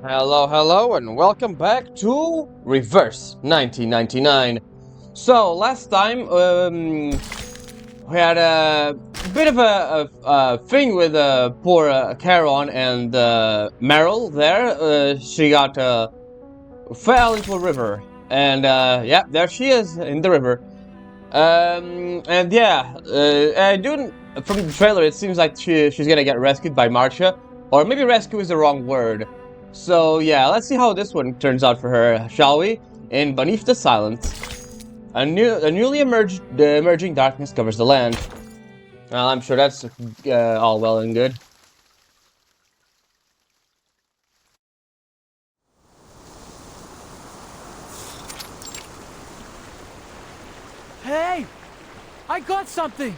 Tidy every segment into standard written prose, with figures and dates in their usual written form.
Hello, hello, and welcome back to Reverse 1999. So, last time, we had a bit of a thing with poor Charon and Meril there. She got fell into a river, and yeah, there she is in the river. And yeah, from the trailer, it seems like she's gonna get rescued by Marcia, or maybe rescue is the wrong word. So yeah, let's see how this one turns out for her, shall we? In Beneath the Silence, a newly emerging darkness covers the land. Well, I'm sure that's all well and good. Hey! I got something!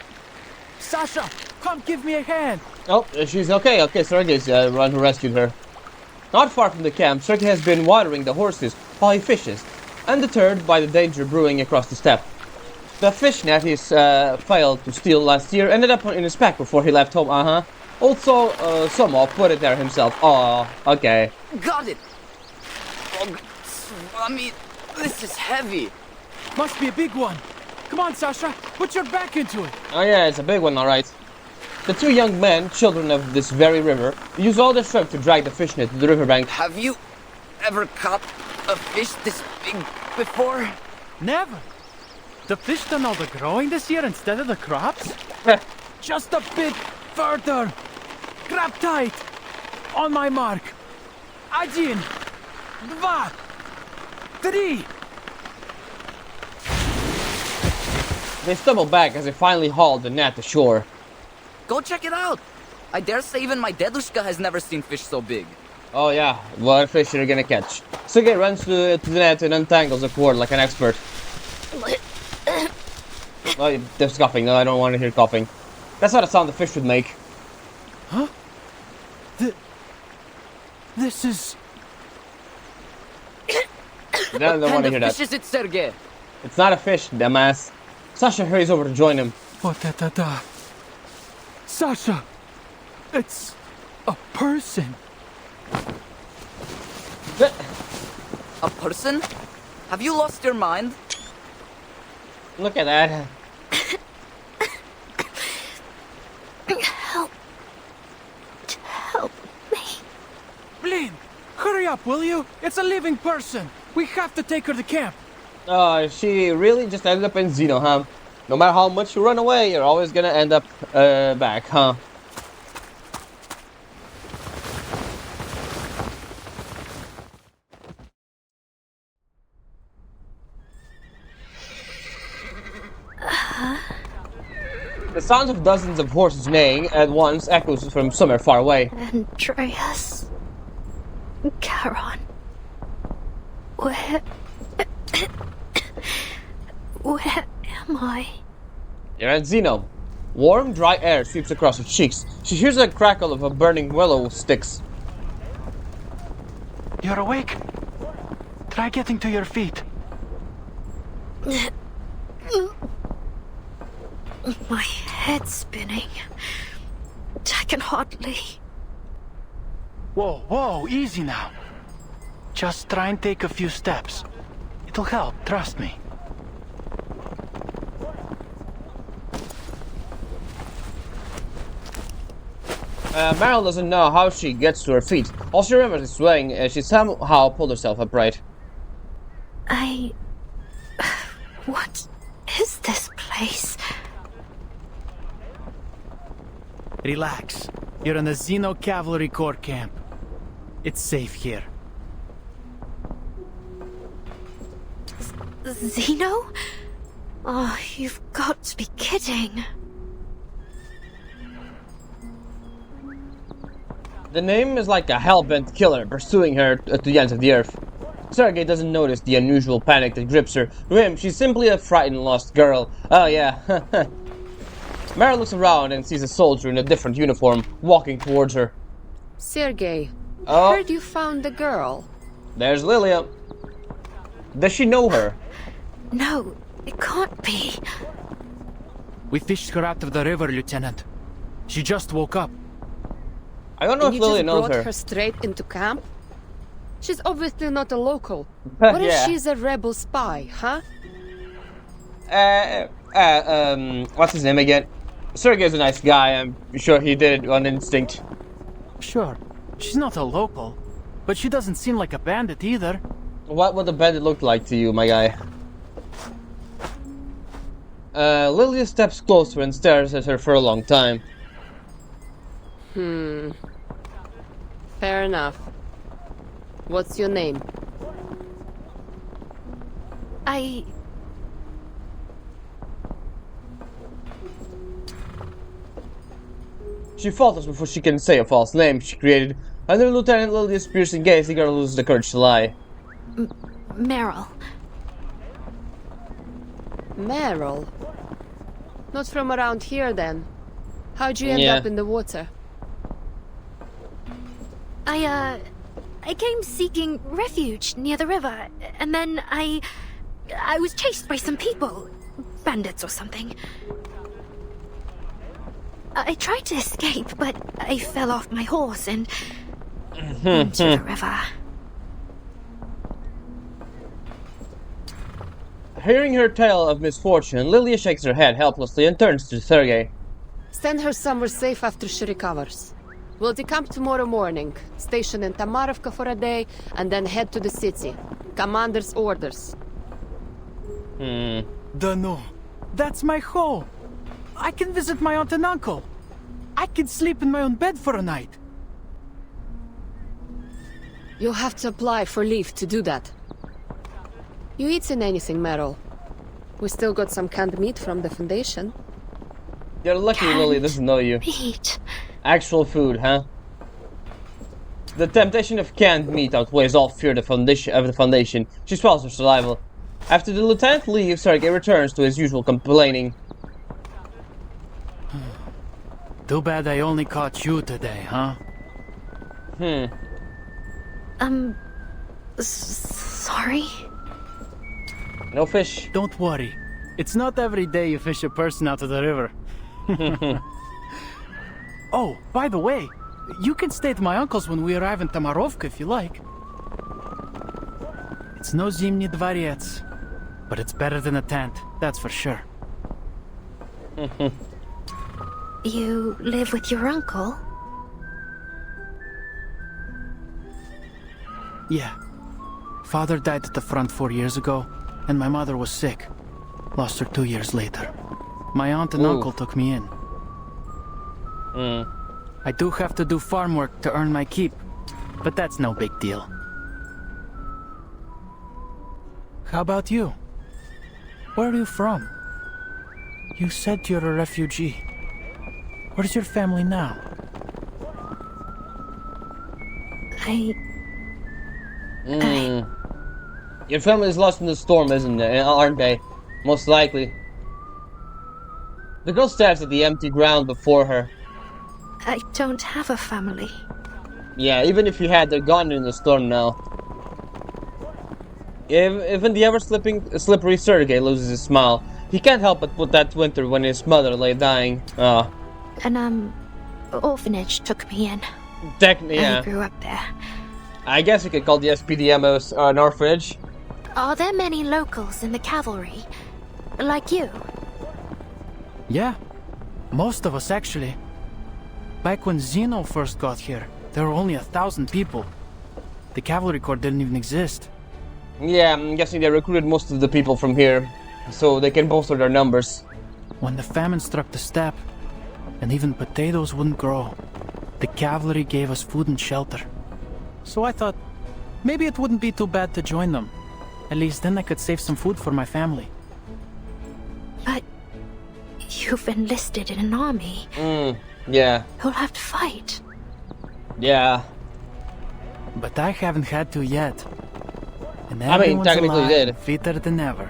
Sasha, come give me a hand! Oh, she's okay. Okay, Sergei's the one who rescued her. Not far from the camp, Sergei has been watering the horses while he fishes, undeterred by the danger brewing across the steppe. The fishnet he failed to steal last year ended up in his pack before he left home, Also, Somo put it there himself. Oh, okay. Got it! Oh, I mean, this is heavy. Must be a big one. Come on, Sasha, put your back into it. Oh yeah, it's a big one, alright. The two young men, children of this very river, use all their strength to drag the fishnet to the riverbank. Have you ever caught a fish this big before? Never. The fish done all the growing this year instead of the crops? Just a bit further. Grab tight. On my mark. Один. Два. Three. They stumble back as they finally haul the net ashore. Go check it out. I dare say even my dedushka has never seen fish so big. Oh yeah, what fish are you gonna catch? Sergei runs to the net and untangles the cord like an expert. Oh, they're scoffing. No, I don't want to hear coughing. That's not a sound the fish would make. Huh? This is... I don't want to hear that. Fish is it, Sergei? It's not a fish, dumbass. Sasha hurries over to join him. What da. Sasha! It's... a person. A person? Have you lost your mind? Look at that. Help me. Blin, hurry up, will you? It's a living person. We have to take her to camp. She really just ended up in Xeno, huh? No matter how much you run away, you're always gonna end up back, huh? The sounds of dozens of horses neighing at once echoes from somewhere far away. Andreas. Charon. Where... Where am I? You're at Xeno. Warm, dry air sweeps across her cheeks. She hears the crackle of a burning willow sticks. You're awake? Try getting to your feet. My head's spinning. I can hardly... Whoa, easy now. Just try and take a few steps. It'll help, trust me. Meril doesn't know how she gets to her feet. All she remembers is swaying as she somehow pulled herself upright. What is this place? Relax. You're in the Xeno Cavalry Corps camp. It's safe here. Xeno? Oh, you've got to be kidding. The name is like a hell-bent killer pursuing her to the ends of the earth. Sergei doesn't notice the unusual panic that grips her. To him, she's simply a frightened, lost girl. Oh yeah. Mara looks around and sees a soldier in a different uniform walking towards her. Sergei, Oh, heard you found the girl. there's Lilia. Does she know her? No, it can't be. We fished her out of the river, Lieutenant. She just woke up. I don't know And if you Lilia just knows brought her. her straight into camp? She's obviously not a local. What if Yeah. she's a rebel spy, huh? What's his name again? Sergey's a nice guy. I'm sure he did it on instinct. Sure, she's not a local, but she doesn't seem like a bandit either. What would the bandit look like to you, my guy? Lilia steps closer and stares at her for a long time. Fair enough. What's your name? She falters before she can say a false name she created. Under Lieutenant Lilia's piercing gaze, the girl loses the courage to lie. Meril. Meril? Not from around here, then. How'd you end up in the water? I came seeking refuge near the river, and then I was chased by some people. Bandits or something. I tried to escape, but I fell off my horse and into the river. Hearing her tale of misfortune, Lilia shakes her head helplessly and turns to Sergei. Send her somewhere safe after she recovers. We'll decamp tomorrow morning, station in Tamarovka for a day, and then head to the city. Commander's orders. Dunno. That's my home. I can visit my aunt and uncle. I can sleep in my own bed for a night. You'll have to apply for leave to do that. You eaten anything, Meril? We still got some canned meat from the Foundation. You're lucky Lilia doesn't know you. Meat. Actual food, huh? The temptation of canned meat outweighs all fear of the Foundation. She swallows her saliva. After the lieutenant leaves, Sergei returns to his usual complaining. Too bad I only caught you today, huh? Sorry? No fish. Don't worry. It's not every day you fish a person out of the river. Oh, by the way, you can stay at my uncle's when we arrive in Tamarovka if you like. It's no Zimny Dvorets, but it's better than a tent, that's for sure. You live with your uncle? Yeah. Father died at the front 4 years ago, and my mother was sick. Lost her 2 years later. My aunt and uncle took me in. I do have to do farm work to earn my keep, but that's no big deal. How about you? Where are you from? You said you're a refugee. Where's your family now? Your family is lost in the storm, isn't it? Aren't they? Most likely. The girl stares at the empty ground before her. I don't have a family. Yeah, even if you had, they're gone in the storm now. Even the ever-slippery Sergei loses his smile. He can't help but put that winter when his mother lay dying. An orphanage took me in. Technically, yeah. I grew up there. I guess we could call the SPDM an orphanage. Are there many locals in the cavalry? Like you? Yeah, most of us actually. Back when Zeno first got here, there were only 1,000 people. The cavalry corps didn't even exist. Yeah, I'm guessing they recruited most of the people from here, so they can bolster their numbers. When the famine struck the steppe, and even potatoes wouldn't grow, the cavalry gave us food and shelter. So I thought, maybe it wouldn't be too bad to join them. At least then I could save some food for my family. But you've enlisted in an army. Yeah. You'll have to fight. Yeah. But I haven't had to yet. And I mean, everyone's technically alive did. and fitter than ever.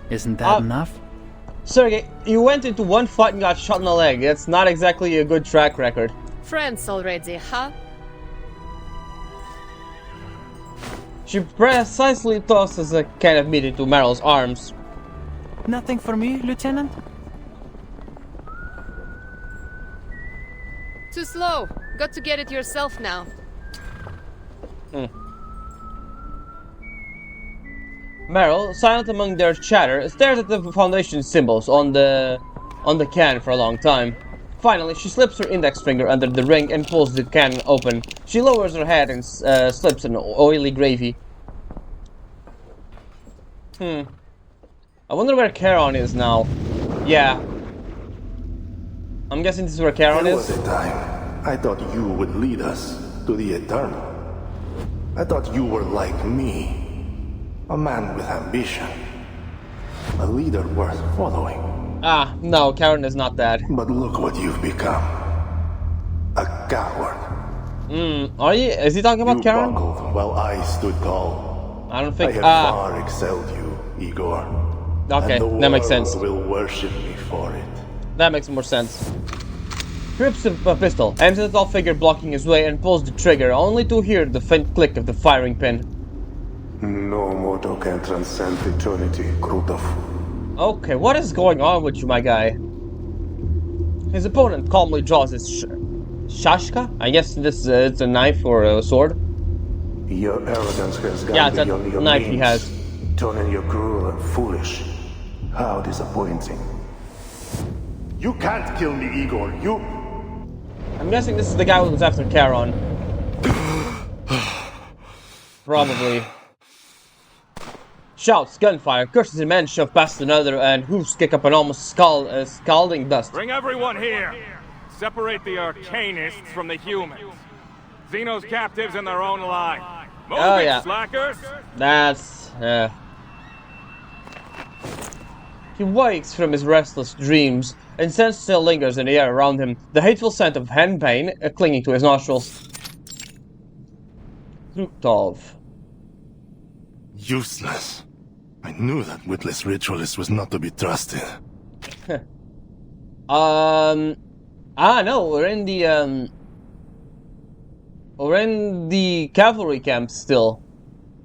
Isn't that enough? Sergei, you went into one fight and got shot in the leg. That's not exactly a good track record. Friends already, huh? She precisely tosses a can of meat into Meril's arms. Nothing for me, Lieutenant? Too slow. Got to get it yourself now. Meril, silent among their chatter, stares at the Foundation symbols on the can for a long time. Finally, she slips her index finger under the ring and pulls the can open. She lowers her head and slips an oily gravy. I wonder where Charon is now. Yeah. I'm guessing this is where Charon There is. was a time I thought you would lead us to the Eternal. I thought you were like me. A man with ambition. A leader worth following. Ah, no, Charon is not that. But look what you've become. A coward. Are you? Is he talking about You Charon? buckled while I stood tall. I don't I think. have far excelled you, Igor. Okay, and the that makes sense. world will worship me for it. That makes more sense. Grips a pistol, aims at the tall figure blocking his way, and pulls the trigger, only to hear the faint click of the firing pin. No mortal can transcend eternity, Krutov. Okay, what is going on with you, my guy? His opponent calmly draws his shashka? I guess this it's a knife or a sword. Your arrogance has gone Yeah, it's a beyond your knife means, he has. turning you cruel and foolish. How disappointing. You can't kill me, Igor. You... I'm guessing this is the guy who was after Charon. Probably. Shouts, gunfire, curses and men shove past another, and hoofs kick up an almost scalding dust. Bring everyone here! Separate the Arcanists from the humans. Xeno's captives in their own line. Move it, yeah. slackers! That's... He wakes from his restless dreams, and scent still lingers in the air around him, the hateful scent of henbane clinging to his nostrils. Krutov. Useless. I knew that witless ritualist was not to be trusted. No, we're in the cavalry camp still.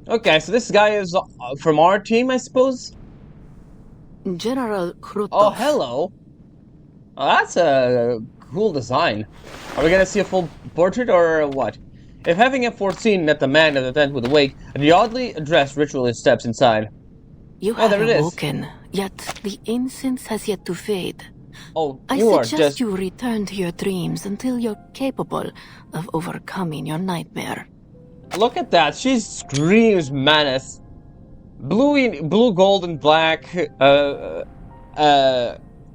Okay, so this guy is from our team, I suppose? General Krutov. Oh, hello. Oh, that's a cool design. Are we gonna see a full portrait or what? If having foreseen that the man at the tent would awake, the oddly dressed ritualist steps inside. You Oh, have there it is. awoken, yet the incense has yet to fade. Oh, I you are suggest just... you return to your dreams until you're capable of overcoming your nightmare. Look at that, she screams menace. Blue, gold, and black,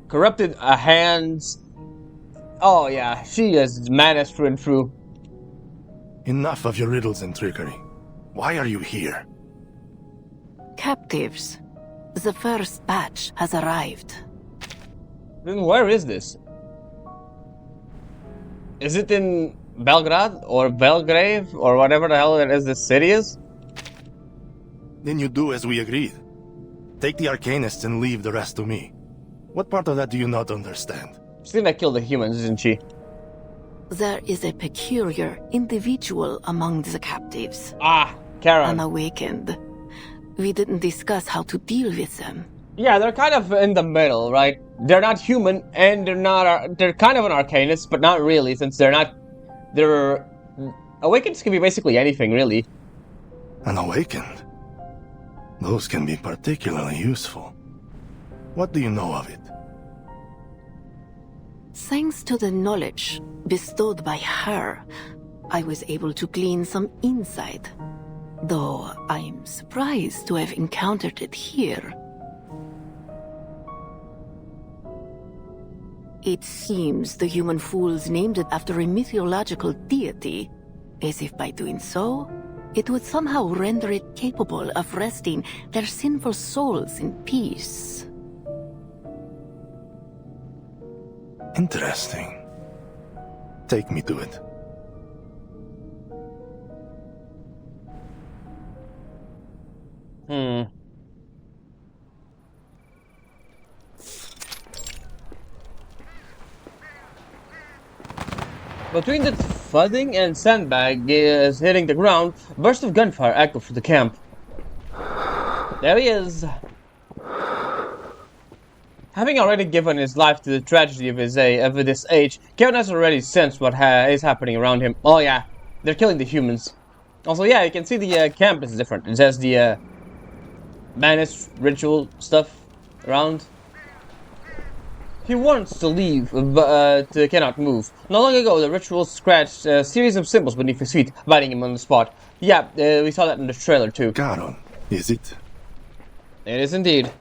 corrupted hands. Oh yeah, she is menace through and through. Enough of your riddles and trickery. Why are you here? Captives. The first batch has arrived. Then where is this? Is it in Belgrade or Belgrave or whatever the hell it is this city is? Then you do as we agreed. Take the Arcanists and leave the rest to me. What part of that do you not understand? She's gonna kill the humans, isn't she? There is a peculiar individual among the captives. Ah, Charon. Unawakened. We didn't discuss how to deal with them. Yeah, they're kind of in the middle, right? They're not human, and they're not. They're kind of an Arcanist, but not really, since they're not. They're Awakens can be basically anything, really. Unawakened? Those can be particularly useful. What do you know of it? Thanks to the knowledge bestowed by her, I was able to glean some insight. Though I'm surprised to have encountered it here. It seems the human fools named it after a mythological deity, as if by doing so, it would somehow render it capable of resting their sinful souls in peace. Interesting. Take me to it. Between the thudding and sandbag is hitting the ground, a burst of gunfire echoed through the camp. There he is. Having already given his life to the tragedy of this age, Kevin has already sensed what is happening around him. Oh yeah, they're killing the humans. Also, yeah, you can see the camp is different. It says the madness ritual stuff around. He wants to leave, but cannot move. Not long ago, the ritual scratched a series of symbols beneath his feet, biting him on the spot. Yeah, we saw that in the trailer too. Charon, is it? It is indeed.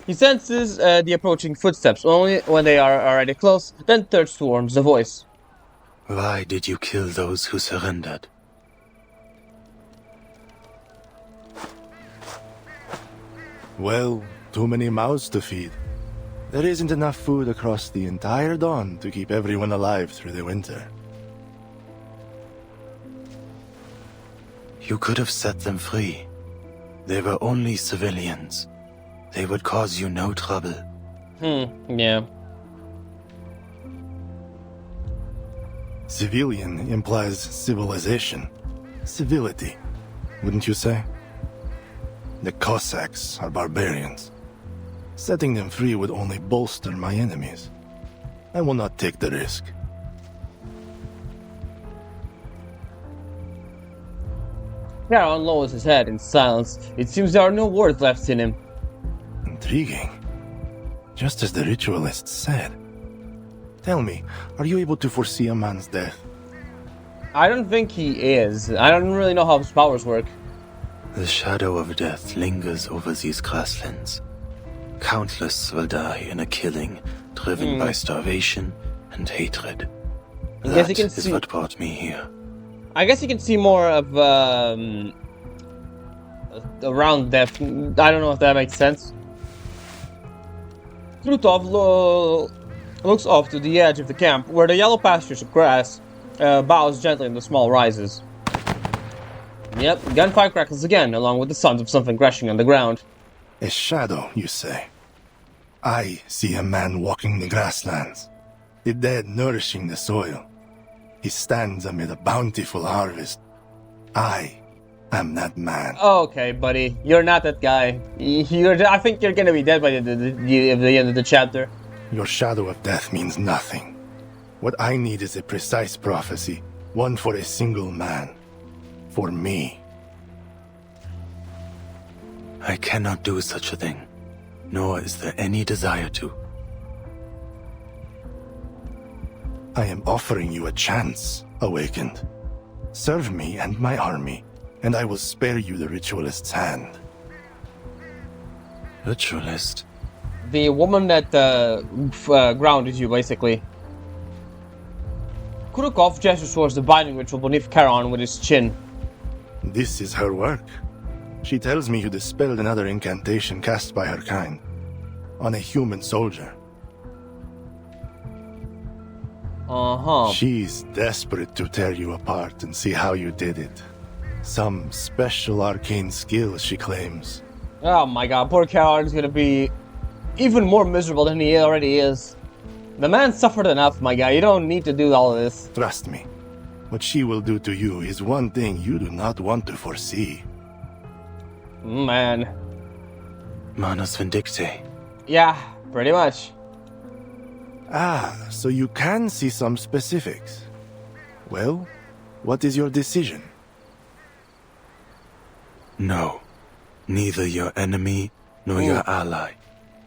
He senses the approaching footsteps. Only when they are already close, then turns towards the voice. Why did you kill those who surrendered? Well, too many mouths to feed. There isn't enough food across the entire Dawn to keep everyone alive through the winter. You could have set them free. They were only civilians. They would cause you no trouble. Yeah. Civilian implies civilization. Civility, wouldn't you say? The Cossacks are barbarians. Setting them free would only bolster my enemies. I will not take the risk. Charon lowers his head in silence. It seems there are no words left in him. Intriguing. Just as the ritualist said. Tell me, are you able to foresee a man's death? I don't think he is. I don't really know how his powers work. The shadow of death lingers over these grasslands. Countless will die in a killing driven by starvation and hatred. I guess you That can is see. what brought me here. I guess you can see more of around death. I don't know if that makes sense. Krutov looks off to the edge of the camp, where the yellow pastures of grass bows gently in the small rises. Yep, gunfire crackles again, along with the sounds of something crashing on the ground. A shadow, you say? I see a man walking the grasslands, the dead nourishing the soil. He stands amid a bountiful harvest. I am that man. Okay, buddy, you're not that guy. I think you're gonna be dead by the end of the chapter. Your shadow of death means nothing. What I need is a precise prophecy, one for a single man. For me. I cannot do such a thing, nor is there any desire to. I am offering you a chance, Awakened. Serve me and my army, and I will spare you the Ritualist's hand. Ritualist? The woman that grounded you, basically. Kurukov gestures towards the binding ritual beneath Charon with his chin. This is her work. She tells me you dispelled another incantation cast by her kind. On a human soldier. Uh-huh. She's desperate to tear you apart and see how you did it. Some special arcane skill, she claims. Oh my god, poor Charon is gonna be even more miserable than he already is. The man suffered enough, my guy. You don't need to do all of this. Trust me. What she will do to you is one thing you do not want to foresee. Man. Manus Vindicte. Yeah, pretty much. Ah, so you can see some specifics. Well, what is your decision? No. Neither your enemy nor your ally.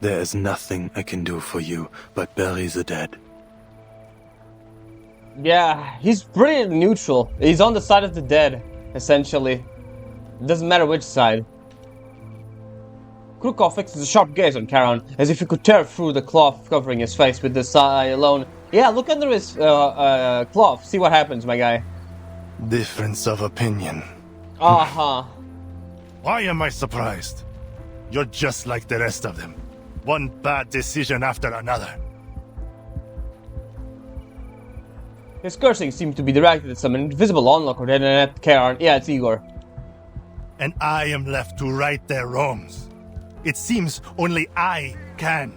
There is nothing I can do for you but bury the dead. Yeah, he's pretty neutral. He's on the side of the dead, essentially. Doesn't matter which side. Krukov fixes a sharp gaze on Charon, as if he could tear through the cloth covering his face with this eye alone. Yeah, look under his cloth. See what happens, my guy. Difference of opinion. Uh-huh. Why am I surprised? You're just like the rest of them. One bad decision after another. His cursing seemed to be directed at some invisible onlooker than at Charon. Yeah, it's Igor. And I am left to right their wrongs. It seems only I can.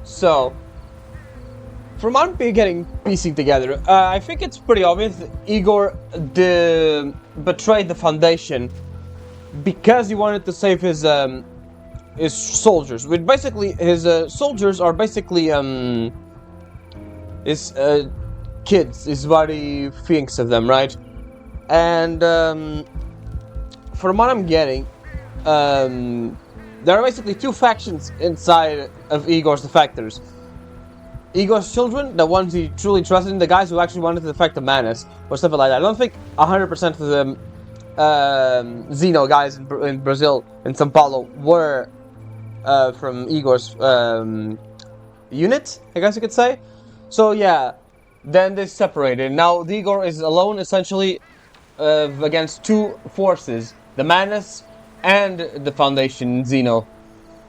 So, from what I'm piecing together, I think it's pretty obvious that Igor betrayed the Foundation because he wanted to save his soldiers. Which basically, his soldiers are basically his kids, is what he thinks of them, right? And from what I'm getting, there are basically two factions inside of Igor's defectors. Igor's children, the ones he truly trusted, and the guys who actually wanted to defect the Manus, or something like that. I don't think 100% of the Xeno guys in Brazil, in São Paulo, were from Igor's unit, I guess you could say. So yeah, then they separated. Now Igor is alone, essentially, against two forces, the Manus and the Foundation Xeno.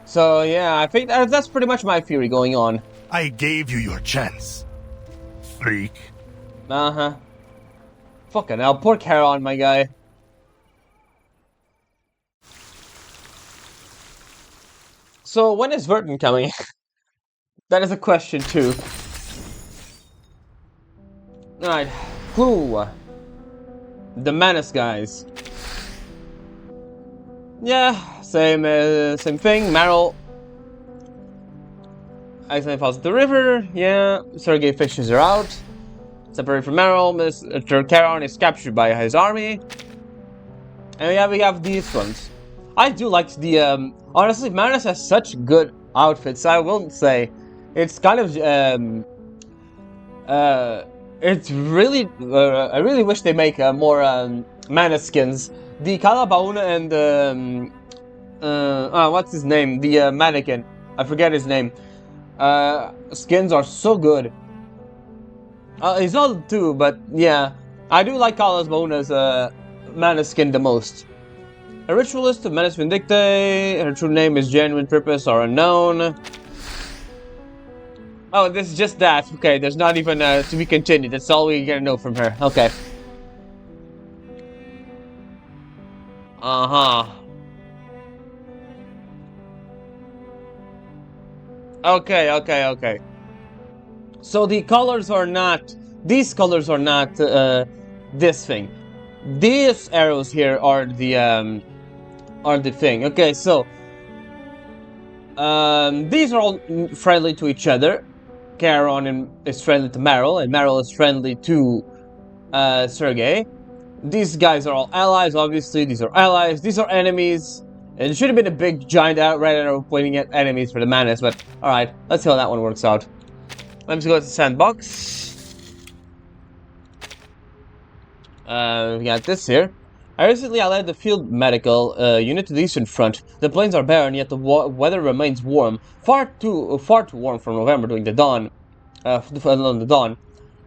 So yeah, I think that's pretty much my theory going on. I gave you your chance, freak. Uh-huh. Fucking hell, poor Charon, my guy. So when is Verton coming? That is a question too. Alright, who? The Manus guys. Yeah, same thing. Meril. Iceland falls into the river. Yeah, Sergei fishes her out. Separated from Meril, Mr. Charon is captured by his army. And yeah, we have these ones. I do like the honestly, Manus has such good outfits. I will say, it's kind of it's really I really wish they make more Manus skins. The Calabauna and what's his name? The mannequin. I forget his name. Skins are so good. He's old too, but yeah, I do like Calabauna's Manus skin the most. A ritualist of Manus Vindictae. Her true name is genuine purpose are unknown. Oh, this is just that. Okay, there's not even to be continued. That's all we gotta know from her. Okay. Uh-huh. Okay. So the colors are not... These colors are not this thing. These arrows here are the thing. Okay, so... these are all friendly to each other. Charon is friendly to Meril, and Meril is friendly to Sergei. These guys are all allies, obviously. These are allies. These are enemies. It should have been a big giant red arrow pointing at enemies for the Manus, but alright, let's see how that one works out. Let's go to the sandbox. We got this here. Recently, I led the field medical unit to the eastern front. The plains are barren, yet the weather remains warm. Far too warm for November during the dawn. On the dawn.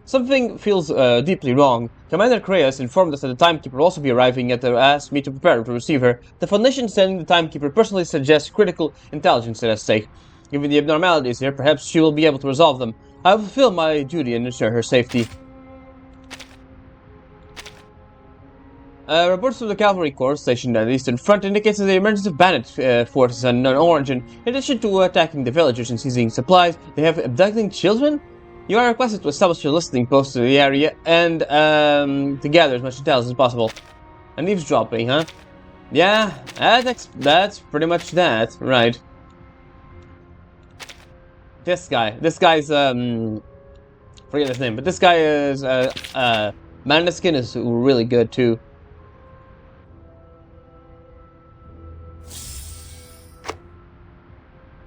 Something feels deeply wrong. Commander Creus informed us that the Timekeeper will also be arriving and asked me to prepare to receive her. The Foundation sending the Timekeeper personally suggests critical intelligence is at stake. Given the abnormalities here, perhaps she will be able to resolve them. I will fulfill my duty and ensure her safety. Reports from the Cavalry Corps stationed at the Eastern Front indicates that the emergence of bandit forces of unknown origin. In addition to attacking the villagers and seizing supplies, they have abducting children? You are requested to establish your listening post to the area and to gather as much intelligence as possible. And eavesdropping, huh? Yeah, that's pretty much that, right. This guy's forget his name, but this guy is Manuskin is really good too.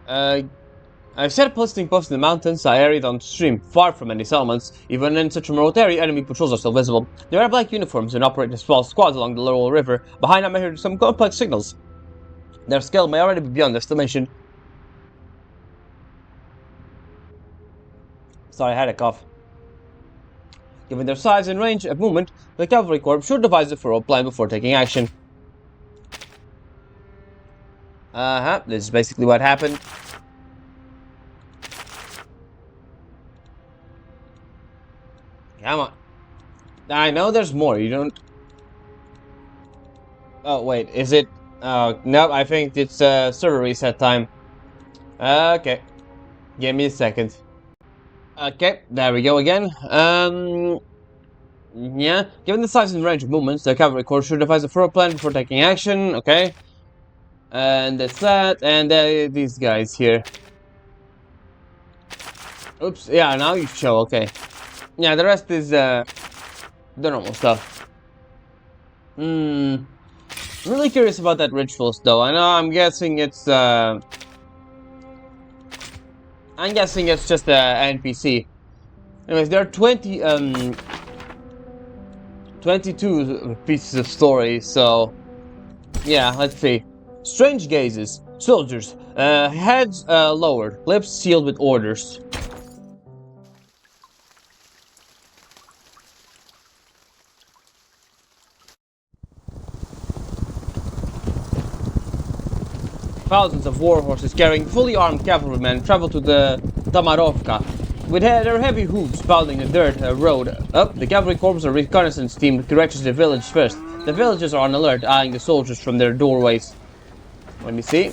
I've set up a listening post in the mountains. I area downstream, far from any settlements. Even in such a remote area, enemy patrols are still visible. They wear black uniforms and operate in small squads along the lower river. Behind them I hear some complex signals. Their skill may already be beyond estimation. Sorry, I had a cough. Given their size and range of movement, the Cavalry Corps should devise a thorough plan before taking action. This is basically what happened. Come on. I know there's more, you don't... Oh, wait, is it... no, I think it's server reset time. Okay. Give me a second. Okay, there we go again. Yeah. Given the size and range of movements, the Cavalry Corps should devise a thorough plan before taking action. Okay. And that's that. And these guys here. Oops. Yeah, now you show. Okay. Yeah, the rest is the normal stuff. I'm really curious about that rituals, though. I'm guessing it's just an NPC. Anyways, there are 22 pieces of story, so yeah, let's see. Strange gazes, soldiers, heads lowered, lips sealed with orders. Thousands of war horses carrying fully armed cavalrymen travel to the Tamarovka. With their heavy hooves pounding the dirt road up, the cavalry corps or reconnaissance team directs the village first. The villagers are on alert, eyeing the soldiers from their doorways. Let me see.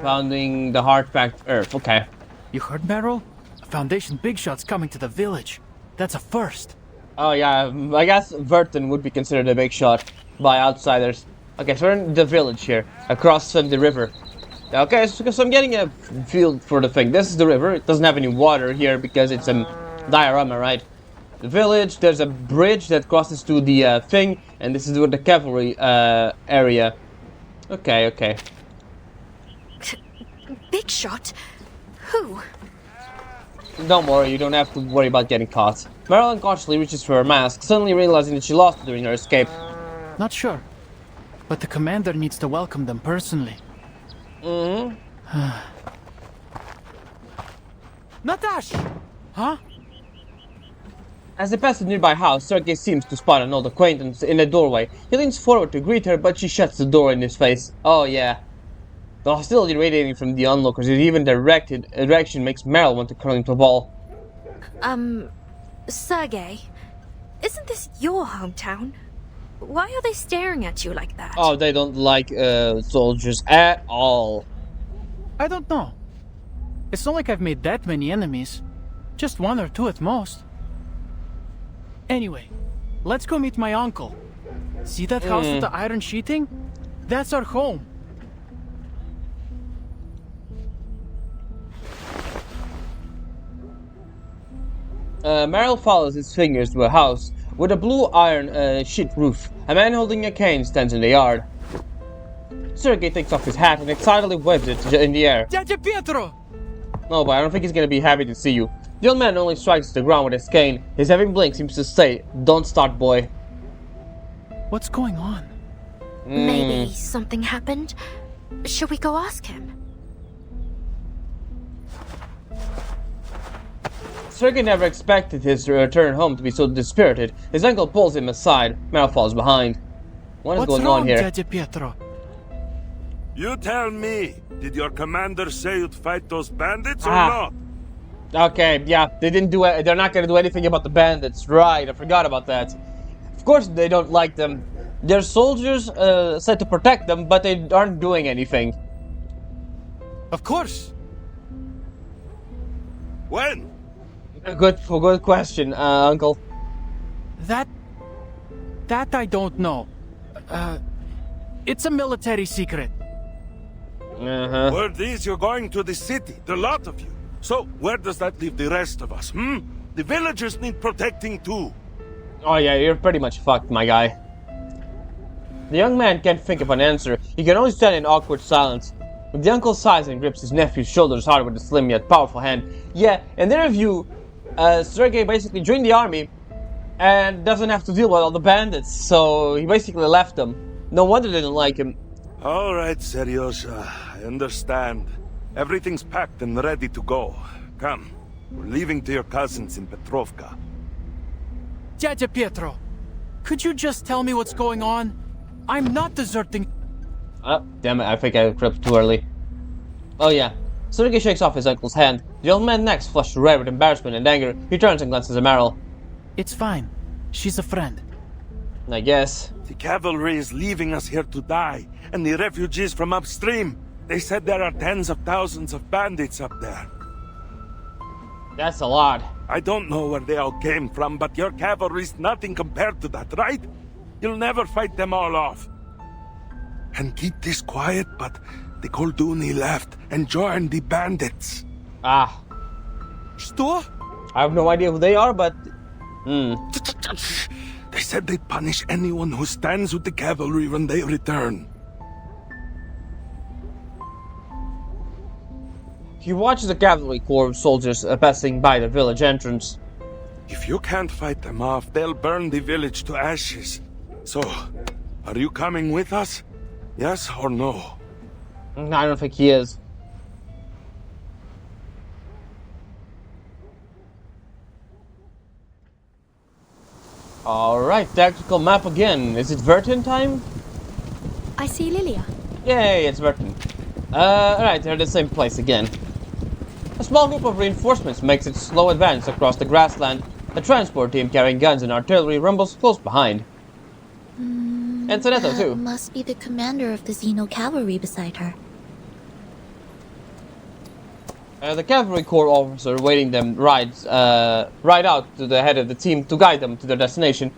Pounding the hard-packed earth. Okay. You heard, Meril? A Foundation big shot's coming to the village. That's a first. Oh yeah, I guess Verton would be considered a big shot by outsiders. Okay, so we're in the village here, across from the river. Okay, so I'm getting a feel for the thing. This is the river. It doesn't have any water here because it's a diorama, right? The village, there's a bridge that crosses to the thing, and this is the cavalry area. Okay. Big shot? Who? Don't worry, you don't have to worry about getting caught. Meril unconsciously reaches for her mask, suddenly realizing that she lost it during her escape. Not sure. But the commander needs to welcome them personally. Natash! Huh? As they pass a nearby house, Sergei seems to spot an old acquaintance in the doorway. He leans forward to greet her, but she shuts the door in his face. Oh yeah. The hostility radiating from the onlookers, and even direction makes Meril want to curl into a ball. Sergei, isn't this your hometown? Why are they staring at you like that? Oh, they don't like soldiers at all. I don't know. It's not like I've made that many enemies. Just one or two at most. Anyway, let's go meet my uncle. See that house with the iron sheeting? That's our home. Meril follows his fingers to a house with a blue iron sheet roof. A man holding a cane stands in the yard. Sergei takes off his hat and excitedly waves it in the air. Dad Pietro! No, but I don't think he's gonna be happy to see you. The old man only strikes the ground with his cane. His heavy blink seems to say, "Don't start, boy." What's going on? Maybe something happened. Shall we go ask him? Sergei never expected his return home to be so dispirited. His uncle pulls him aside. Meril falls behind. What is going on here? What's wrong, Dad Pietro? You tell me, did your commander say you'd fight those bandits or not? Okay, yeah, they didn't do it. They're not gonna do anything about the bandits, right? I forgot about that. Of course, they don't like them. Their soldiers said to protect them, but they aren't doing anything. Of course. When? Good question, Uncle. That I don't know. It's a military secret. Word is you're going to the city, the lot of you. So, where does that leave the rest of us, The villagers need protecting too. Oh yeah, you're pretty much fucked, my guy. The young man can't think of an answer. He can only stand in awkward silence. The uncle sighs and grips his nephew's shoulders hard with a slim yet powerful hand. Yeah, in their view, Sergei basically joined the army and doesn't have to deal with all the bandits, so he basically left them. No wonder they didn't like him. All right, Seriosha, I understand. Everything's packed and ready to go. Come, we're leaving to your cousins in Petrovka. Dad Pietro, could you just tell me what's going on? I'm not deserting. Oh, damn it, I think I crept too early. Oh yeah. Sergei shakes off his uncle's hand. The old man's neck flushed red with embarrassment and anger. He turns and glances at Meril. It's fine. She's a friend. I guess. The cavalry is leaving us here to die, and the refugees from upstream. They said there are tens of thousands of bandits up there. That's a lot. I don't know where they all came from, but your cavalry's nothing compared to that, right? You'll never fight them all off. And keep this quiet, but the Kolduni left and joined the bandits. Ah. Что? I have no idea who they are, but... They said they'd punish anyone who stands with the cavalry when they return. He watches the cavalry corps soldiers passing by the village entrance. If you can't fight them off, they'll burn the village to ashes. So, are you coming with us? Yes or no? I don't think he is. Alright, tactical map again. Is it Vertin time? I see Lilia. Yay, it's Vertin. Alright, they're at the same place again. A small group of reinforcements makes its slow advance across the grassland. A transport team carrying guns and artillery rumbles close behind. And Sonetto too. Must be the commander of the Xeno cavalry beside her. The cavalry corps officer waiting them rides out to the head of the team to guide them to their destination.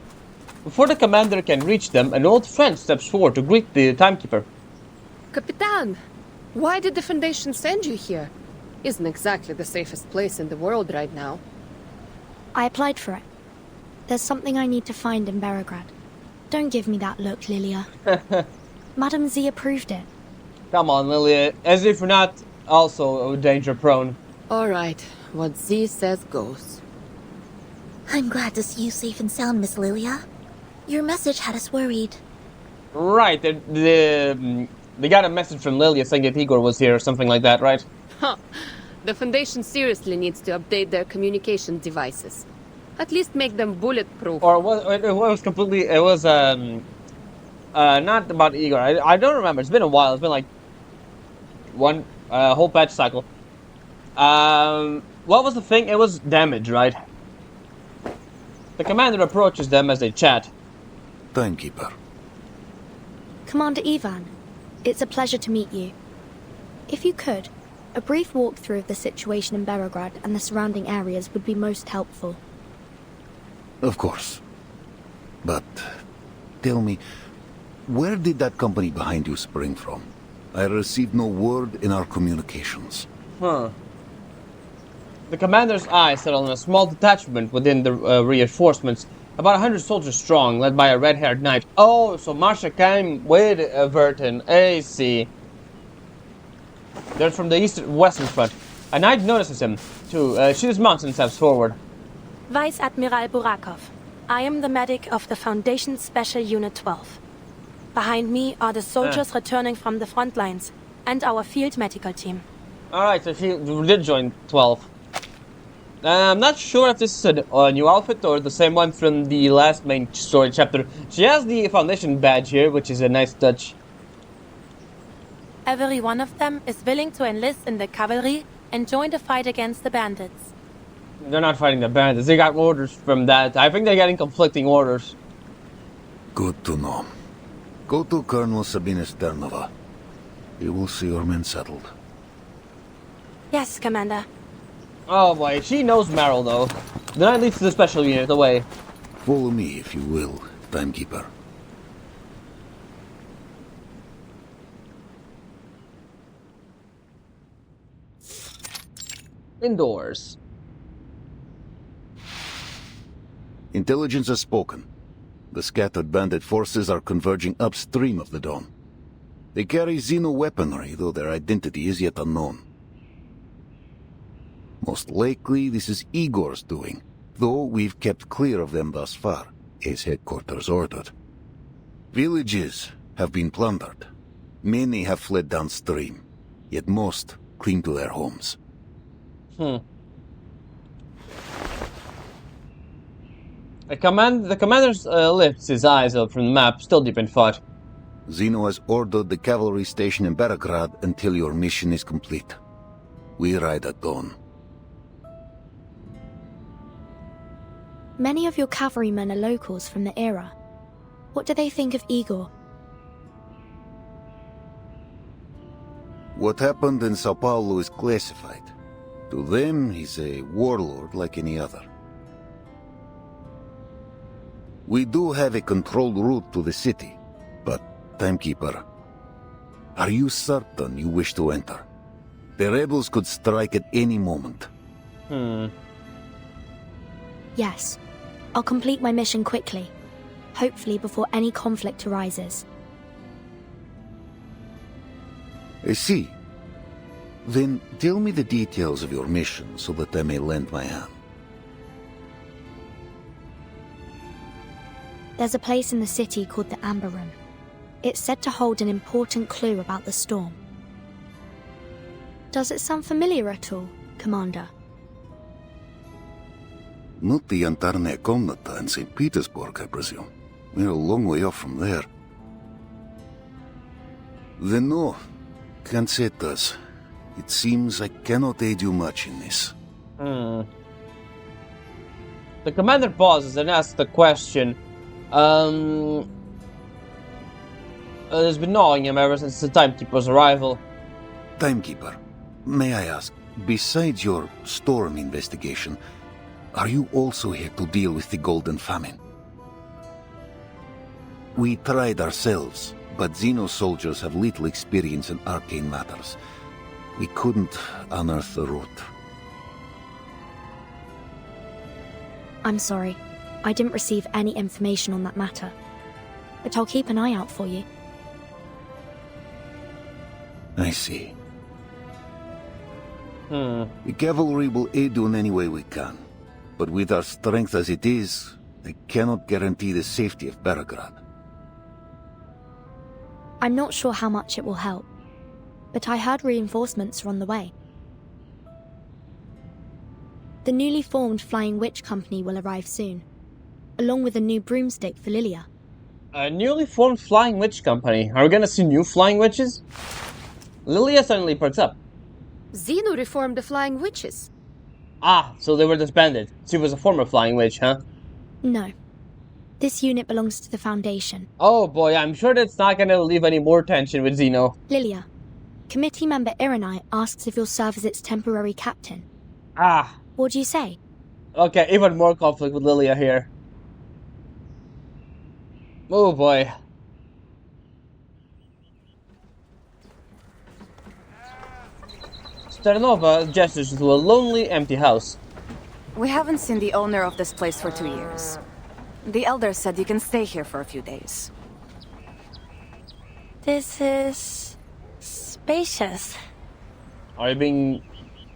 Before the commander can reach them, an old friend steps forward to greet the timekeeper. Capitan, why did the Foundation send you here? Isn't exactly the safest place in the world right now. I applied for it. There's something I need to find in Beregrad. Don't give me that look, Lilia. Madame Z approved it. Come on, Lilia, as if you're not also danger-prone. All right, what Z says goes. I'm glad to see you safe and sound, Miss Lilia. Your message had us worried. Right, they got a message from Lilia saying that Igor was here or something like that, right? Huh. The Foundation seriously needs to update their communication devices. At least make them bulletproof. Or it was not about Igor. I don't remember. It's been a while. It's been like one whole patch cycle. What was the thing? It was damage, right? The commander approaches them as they chat. Timekeeper. Commander Ivan, it's a pleasure to meet you. If you could, a brief walkthrough of the situation in Beregrad and the surrounding areas would be most helpful. Of course. But tell me, where did that company behind you spring from? I received no word in our communications. Huh. The commander's eyes settle on a small detachment within the reinforcements, about 100 soldiers strong, led by a red-haired knight. Oh, so Masha came with Vertin. I see. They're from the western front. A knight notices him, too. She dismounts and steps forward. Vice Admiral Burakov. I am the medic of the Foundation Special Unit 12. Behind me are the soldiers returning from the front lines, and our field medical team. Alright, so she did join 12. I'm not sure if this is a new outfit or the same one from the last main story chapter. She has the Foundation badge here, which is a nice touch. Every one of them is willing to enlist in the cavalry and join the fight against the bandits. They're not fighting the bandits. They got orders from that. I think they're getting conflicting orders. Good to know. Go to Colonel Sabina Sternova. He will see your men settled. Yes, Commander. Oh boy, she knows Meril though. The knight leads to the special unit away. Follow me, if you will, Timekeeper. Indoors. Intelligence has spoken. The scattered bandit forces are converging upstream of the Dawn. They carry Xeno weaponry, though their identity is yet unknown. Most likely this is Igor's doing, though we've kept clear of them thus far, as headquarters ordered. Villages have been plundered. Many have fled downstream, yet most cling to their homes. The commander lifts his eyes up from the map, still deep in thought. Xeno has ordered the cavalry station in Beregrad until your mission is complete. We ride at dawn. Many of your cavalrymen are locals from the era. What do they think of Igor? What happened in Sao Paulo is classified. To them, he's a warlord like any other. We do have a controlled route to the city, but, Timekeeper, are you certain you wish to enter? The rebels could strike at any moment. Yes. I'll complete my mission quickly. hopefully before any conflict arises. I see. Then tell me the details of your mission so that I may lend my hand. There's a place in the city called the Amber Room. It's said to hold an important clue about the storm. Does it sound familiar at all, Commander? Not the Antarne Komnata in St. Petersburg, I presume. We're a long way off from there. Then no, can't say it does. It seems I cannot aid you much in this. The commander pauses and asks the question. Has been gnawing him ever since the Timekeeper's arrival. Timekeeper, may I ask, besides your storm investigation, are you also here to deal with the Golden Famine? We tried ourselves, but Xeno soldiers have little experience in arcane matters. We couldn't unearth the root. I'm sorry. I didn't receive any information on that matter. But I'll keep an eye out for you. I see. The cavalry will aid you in any way we can. But with our strength as it is, I cannot guarantee the safety of Belgrade. I'm not sure how much it will help, but I heard reinforcements are on the way. The newly formed Flying Witch Company will arrive soon, along with a new broomstick for Lilia. A newly formed Flying Witch Company. Are we gonna see new Flying Witches? Lilia suddenly perks up. Xeno reformed the Flying Witches. Ah, so they were disbanded. She was a former Flying Witch, huh? No. This unit belongs to the Foundation. Oh boy, I'm sure that's not gonna leave any more tension with Xeno. Lilia, committee member Iranai asks if you'll serve as its temporary captain. Ah. What do you say? Okay, even more conflict with Lilia here. Oh boy. Sternova gestures to a lonely, empty house. We haven't seen the owner of this place for 2 years. The elder said you can stay here for a few days. This is spacious. Are you being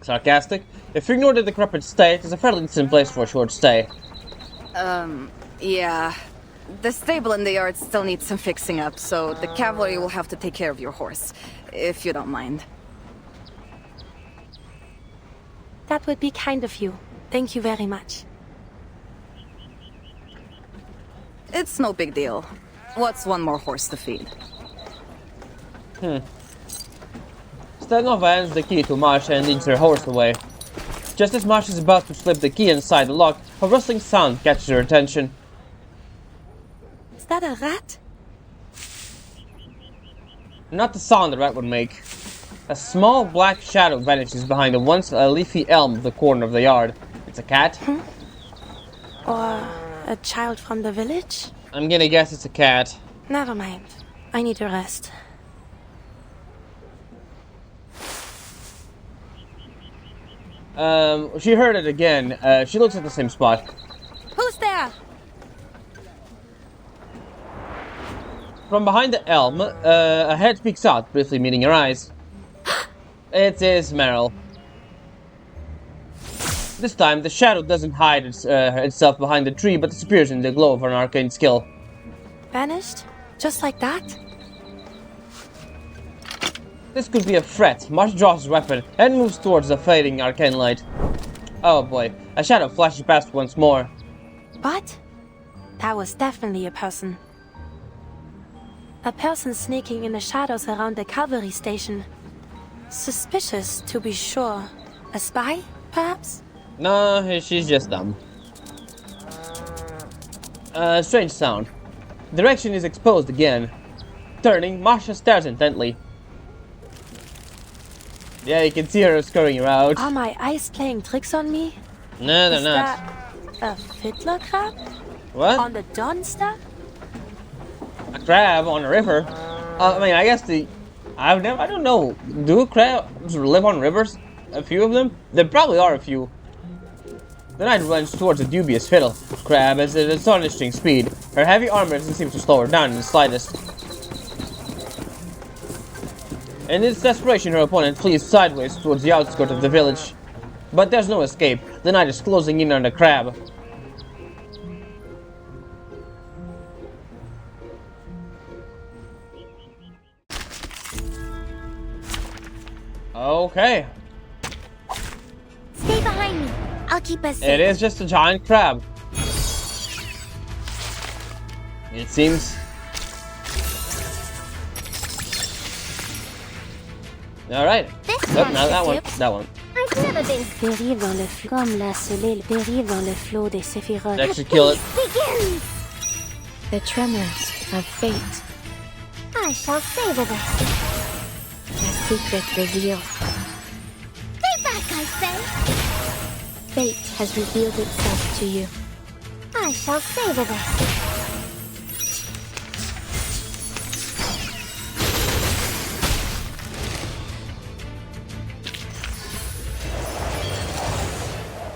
sarcastic? If you ignore the decrepit state, it's a fairly decent place for a short stay. Yeah. The stable in the yard still needs some fixing up, so the cavalry will have to take care of your horse, if you don't mind. That would be kind of you. Thank you very much. It's no big deal. What's one more horse to feed? Sternova hands the key to Masha and leads her horse away. Just as Masha is about to slip the key inside the lock, a rustling sound catches her attention. Is that a rat? Not the sound a rat would make. A small black shadow vanishes behind the once leafy elm at the corner of the yard. It's a cat? Or a child from the village? I'm gonna guess it's a cat. Never mind. I need to rest. She heard it again. She looks at the same spot. Who's there? From behind the elm, a head peeks out, briefly meeting her eyes. It is Meril. This time, the shadow doesn't hide itself behind the tree, but disappears in the glow of an arcane skill. Vanished? Just like that? This could be a threat. Marsh draws his weapon and moves towards the fading arcane light. Oh boy, a shadow flashes past once more. What? That was definitely a person. A person sneaking in the shadows around the cavalry station. Suspicious, to be sure. A spy, perhaps? No, she's just dumb. Strange sound. Direction is exposed again. Turning, Masha stares intently. Yeah, you can see her scurrying around. Are my eyes playing tricks on me? No, they're not. Is that a fiddler crab? What? On the dawn step? A crab on a river? I mean, I guess I don't know. Do crabs live on rivers? A few of them? There probably are a few. The knight runs towards a dubious fiddle crab at an astonishing speed. Her Her heavy armor doesn't seem to slow her down in the slightest. In its desperation, her opponent flees sideways towards the outskirts of the village. But there's no escape. The night is closing in on the crab. Okay. Stay behind me. I'll keep us safe. It is just a giant crab. It seems. Alright. Nope, not that one. That one. I've never been. Périr dans le flot, comme la soleil périr dans le flot des séphirotes. Actually kill it. Begins. The tremors of fate. I shall savor this. A secret revealed. Stay back, I say. Fate has revealed itself to you. I shall savor this.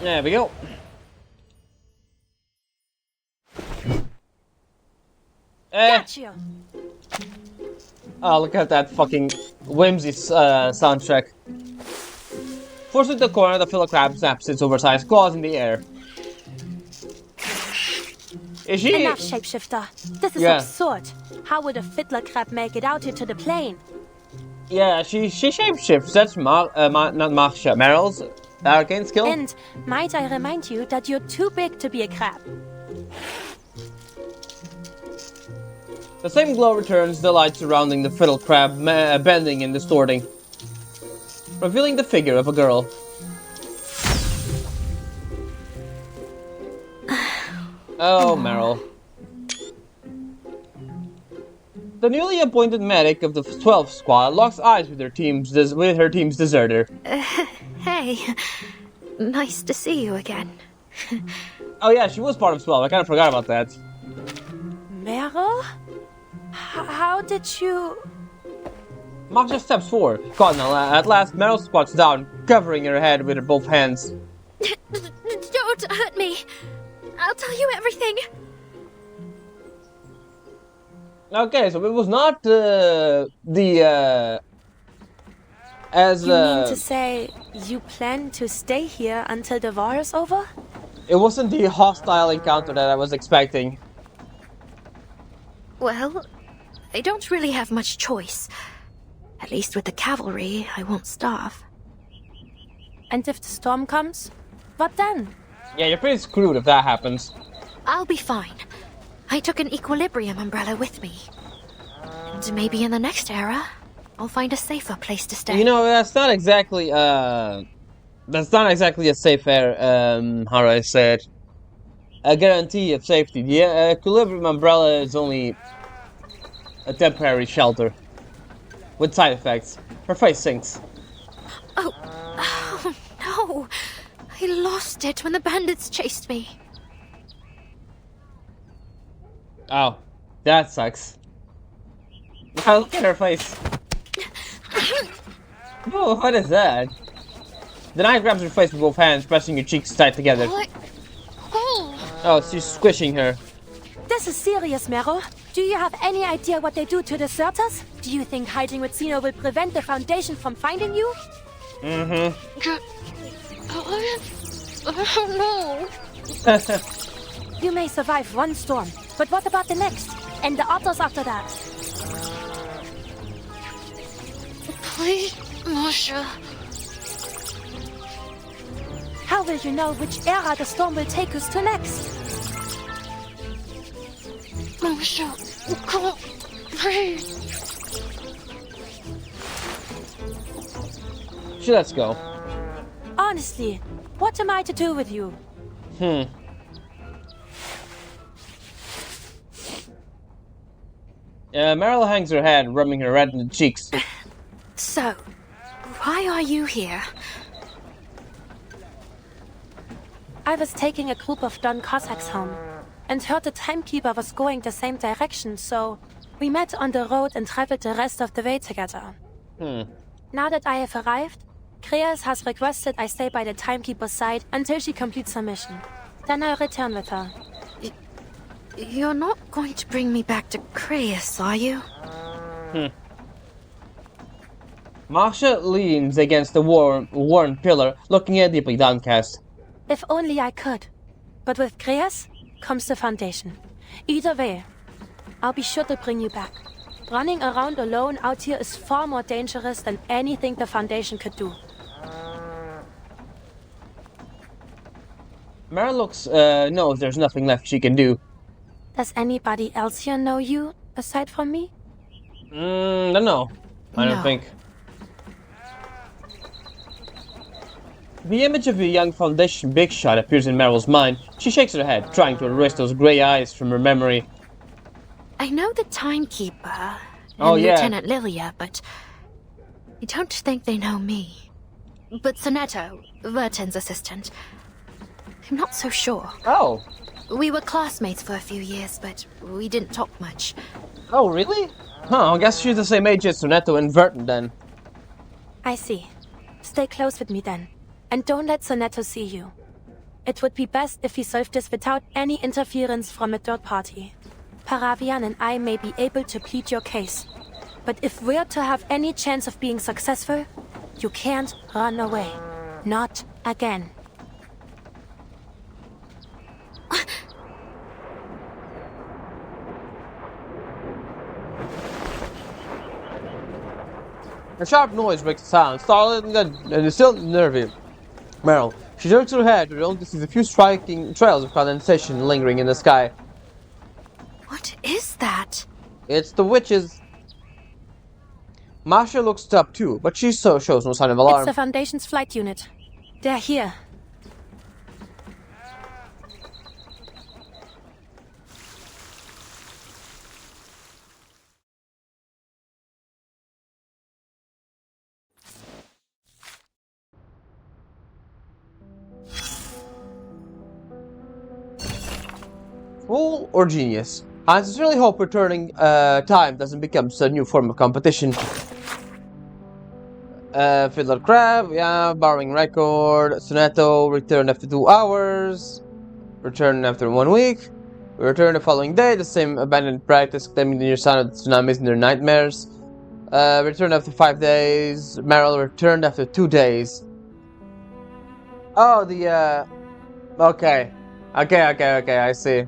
There we go. Gotcha. Oh, look at that fucking whimsy soundtrack. Forcing the corner, the fiddle crab snaps its oversized claws in the air. Is she? Enough, shapeshifter. This is absurd. How would a fiddler crab make it out here to the plane? Yeah, she shapeshifts. That's not Marsha. Meril's arcane skill. And might I remind you that you're too big to be a crab. The same glow returns, the light surrounding the fiddle crab bending and distorting, revealing the figure of a girl. Oh, Meril. The newly appointed medic of the 12th squad locks eyes with her team's deserter. Hey, nice to see you again. Oh yeah, she was part of 12. I kind of forgot about that. Meril? How did you... Marsha steps forward. Caught now. At last, Meril squats down, covering her head with her both hands. Don't hurt me. I'll tell you everything. Okay, so it was not You mean to say you plan to stay here until the war is over? It wasn't the hostile encounter that I was expecting. Well, I don't really have much choice. At least with the cavalry, I won't starve. And if the storm comes, what then? Yeah, you're pretty screwed if that happens. I'll be fine. I took an equilibrium umbrella with me. And maybe in the next era, I'll find a safer place to stay. You know, that's not exactly a safe air, how do I say it? A guarantee of safety. The equilibrium umbrella is only a temporary shelter. With side effects. Her face sinks. Oh no! I lost it when the bandits chased me. Oh, that sucks. Now look at her face. Oh, what is that? The knife grabs her face with both hands, pressing her cheeks tight together. Oh, she's squishing her. This is serious, Meril. Do you have any idea what they do to deserters? Do you think hiding with Zeno will prevent the Foundation from finding you? I don't know. You may survive one storm, but what about the next? And the others after that? Please, Masha. How will you know which era the storm will take us to next? Masha, come on, please. Let's go. Honestly, what am I to do with you? Meril hangs her head, rubbing her reddened cheeks. So, why are you here? I was taking a group of Don Cossacks home, and heard the timekeeper was going the same direction, so we met on the road and traveled the rest of the way together. Now that I have arrived, Kreas has requested I stay by the timekeeper's side until she completes her mission. Then I'll return with her. You're not going to bring me back to Creus, are you? Marsha leans against the worn pillar, looking at deeply downcast. If only I could. But with Creus comes the Foundation. Either way, I'll be sure to bring you back. Running around alone out here is far more dangerous than anything the Foundation could do. Meril knows there's nothing left she can do. Does anybody else here know you, aside from me? Don't know. I don't think. The image of a young Foundation big shot appears in Meril's mind. She shakes her head, trying to erase those grey eyes from her memory. I know the Timekeeper Oh, and yeah. Lieutenant Lilia, but I don't think they know me. But Sonetto, Verton's assistant, I'm not so sure. Oh. We were classmates for a few years, but we didn't talk much. Oh, really? Huh, I guess she's the same age as Sonetto and Verton then. I see. Stay close with me then. And don't let Sonetto see you. It would be best if we solve this without any interference from a third party. Paravian and I may be able to plead your case. But if we're to have any chance of being successful, you can't run away. Not again. A sharp noise makes a sound, startling and still nervy. Meril. She jerks her head, only to see a few striking trails of condensation lingering in the sky. What is that? It's the witches. Masha looks up too, but she shows no sign of alarm. It's the Foundation's flight unit. They're here. Fool or genius? I sincerely hope returning time doesn't become a new form of competition. Fiddler Crab, yeah, borrowing record. Sonetto, return after 2 hours. Return after 1 week. Return the following day, the same abandoned practice, claiming the near sound of tsunamis in their nightmares. Return after 5 days. Meril returned after 2 days. Oh, the, okay. Okay, I see.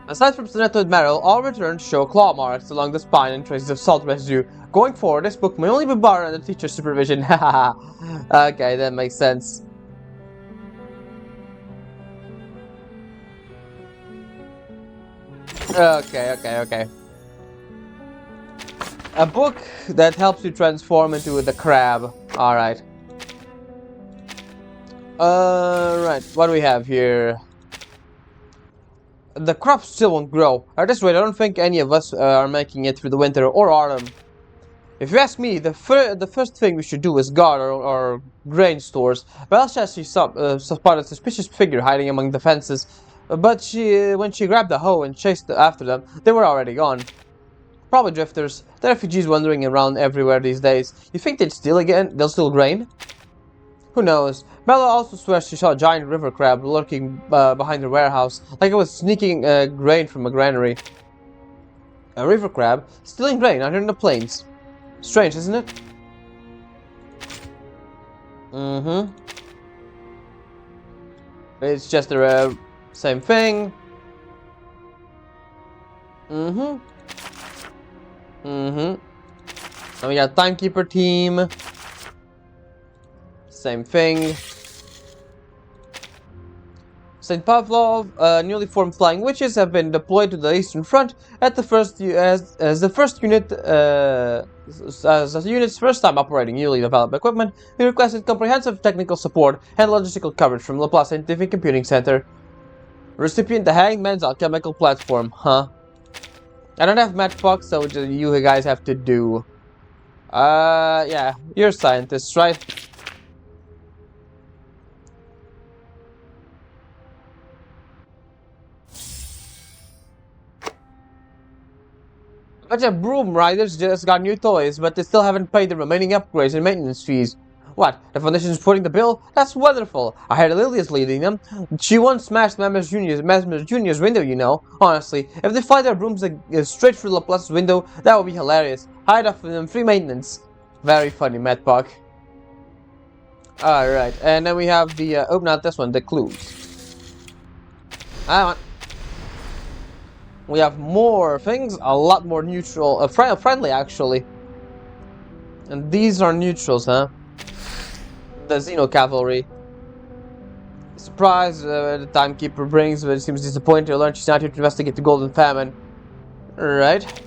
Aside from Sonetto and Meril, all returns show claw marks along the spine and traces of salt residue. Going forward, this book may only be borrowed under teacher's supervision. Haha. Okay, that makes sense. Okay. A book that helps you transform into the crab. Alright. Right, what do we have here? The crops still won't grow. At this rate, I don't think any of us are making it through the winter or autumn. If you ask me, the first thing we should do is guard our grain stores. Belle says she spotted a suspicious figure hiding among the fences, but when she grabbed the hoe and chased after them, they were already gone. Probably drifters. The refugees wandering around everywhere these days. You think they'd steal again? They'll steal grain? Who knows? Bella also swears she saw a giant river crab lurking behind her warehouse, like it was sneaking grain from a granary. A river crab stealing grain out in the plains. Strange, isn't it? It's just the same thing. And we got Timekeeper team. Same thing. St. Pavlov, newly formed flying witches have been deployed to the Eastern Front at the first as the first unit as the unit's first time operating newly developed equipment. We requested comprehensive technical support and logistical coverage from Laplace Scientific Computing Center. Recipient: the Hangman's alchemical platform. Huh? I don't have matchbox, so what do you guys have to do? Yeah, you're scientists, right? A bunch of broom riders just got new toys, but they still haven't paid the remaining upgrades and maintenance fees. What? The Foundation's putting the bill? That's wonderful. I heard Lilia's leading them. She once smashed Magnus Jr.'s window, you know. Honestly, if they fly their brooms straight through Laplace's window, that would be hilarious. Hide off them, free maintenance. Very funny, Madbug. Alright, and then we have the, not this one, the clues. We have more things, a lot more neutral, friendly actually. And these are neutrals, huh? The Xeno Cavalry. Surprise, the Timekeeper brings, but it seems disappointed to learn she's not here to investigate the Golden Famine. Alright.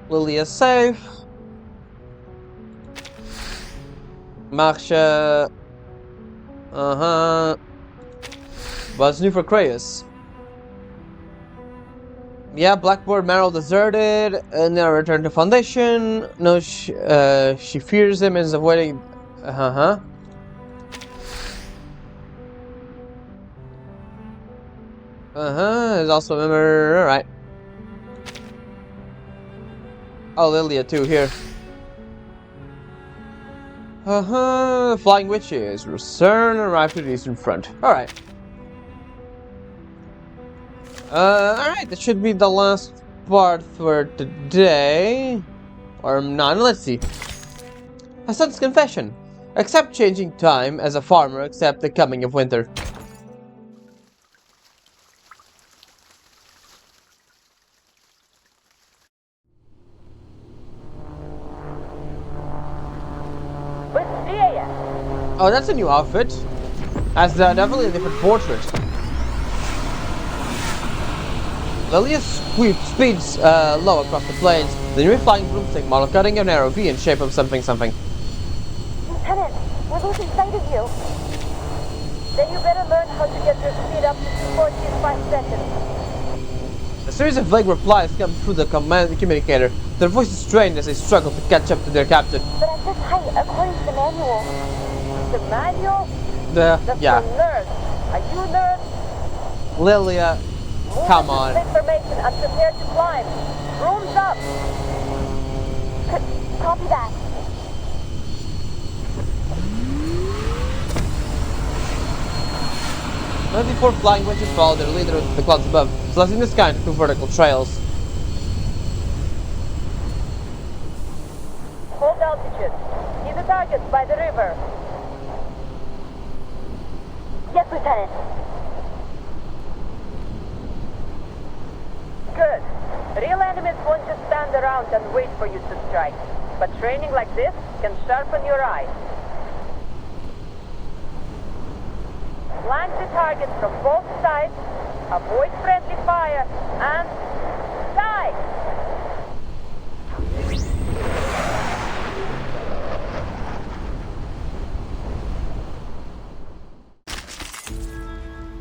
Lilia safe. Marcia. What's new for Kraus? Yeah, Blackboard Meril deserted and now returned to Foundation. No, she fears him and is avoiding. Is also a member. Alright. Oh, Lilia too, here. Flying Witches. Return and arrive to the Eastern Front. Alright. Alright, that should be the last part for today. Or not, let's see. A son's confession. Accept changing time as a farmer, accept the coming of winter. Oh, that's a new outfit. That's definitely a different portrait. Lilia speeds low across the plains. The new flying broomstick model cutting an arrow V in shape of something. Lieutenant, we're losing sight of you. Then you better learn how to get your speed up to 240 in 5 seconds. A series of vague replies come through the command communicator. Their voices strained as they struggle to catch up to their captain. But at this height, according to the manual. The manual? Yeah. Nerd. Are you nerd? Lilia, come on. Information and prepare to climb. Rooms up. Copy that. Before flying witches follow their leader into the clouds above, slicing the sky into 2 vertical trails. Hold altitude. See the targets by the river. Yes, Lieutenant. Good. Real enemies won't just stand around and wait for you to strike. But training like this can sharpen your eye. Flank the target from both sides, avoid friendly fire, and die!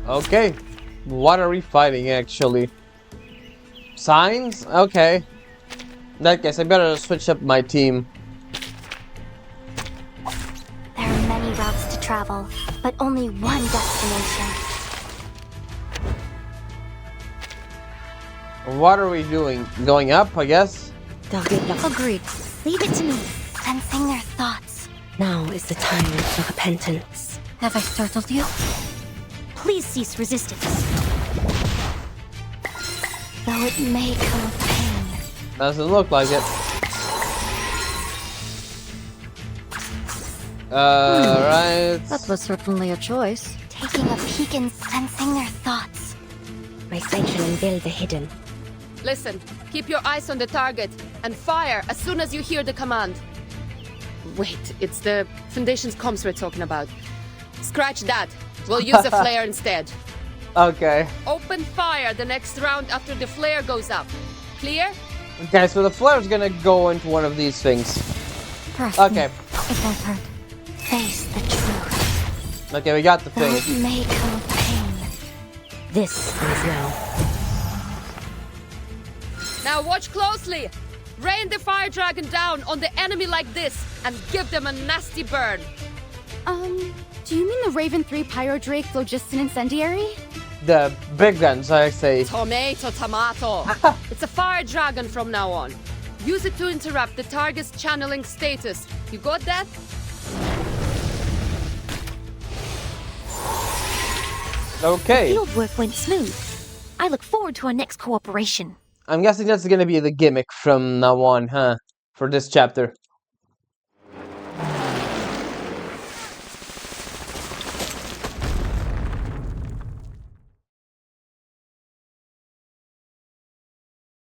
Okay. What are we fighting actually? Signs? Okay. In that case, I better switch up my team. There are many routes to travel, but only one destination. What are we doing? Going up, I guess? Agreed. Leave it to me. Sensing their thoughts. Now is the time for repentance. Have I startled you? Please cease resistance. Though it may come with pain. Doesn't look like it. Right. That was certainly a choice. Taking a peek and sensing their thoughts. My sanction and build the hidden. Listen, keep your eyes on the target and fire as soon as you hear the command. Wait, it's the Foundation's comms we're talking about. Scratch that. We'll use a flare instead. Okay. Open fire the next round after the flare goes up. Clear? Okay, so the flare is gonna go into one of these things. Okay. If I've heard, face the truth. Okay, we got the thing. It may come with pain. This is now. Now watch closely. Rain the fire dragon down on the enemy like this and give them a nasty burn. Do you mean the Raven 3 Pyro Drake Phlogiston Incendiary? The big guns, I say. Tomato. It's a fire dragon from now on. Use it to interrupt the target's channeling status You got that? Okay. The fieldwork went smooth. I look forward to our next cooperation. I'm guessing that's gonna be the gimmick from now on, huh? For this chapter.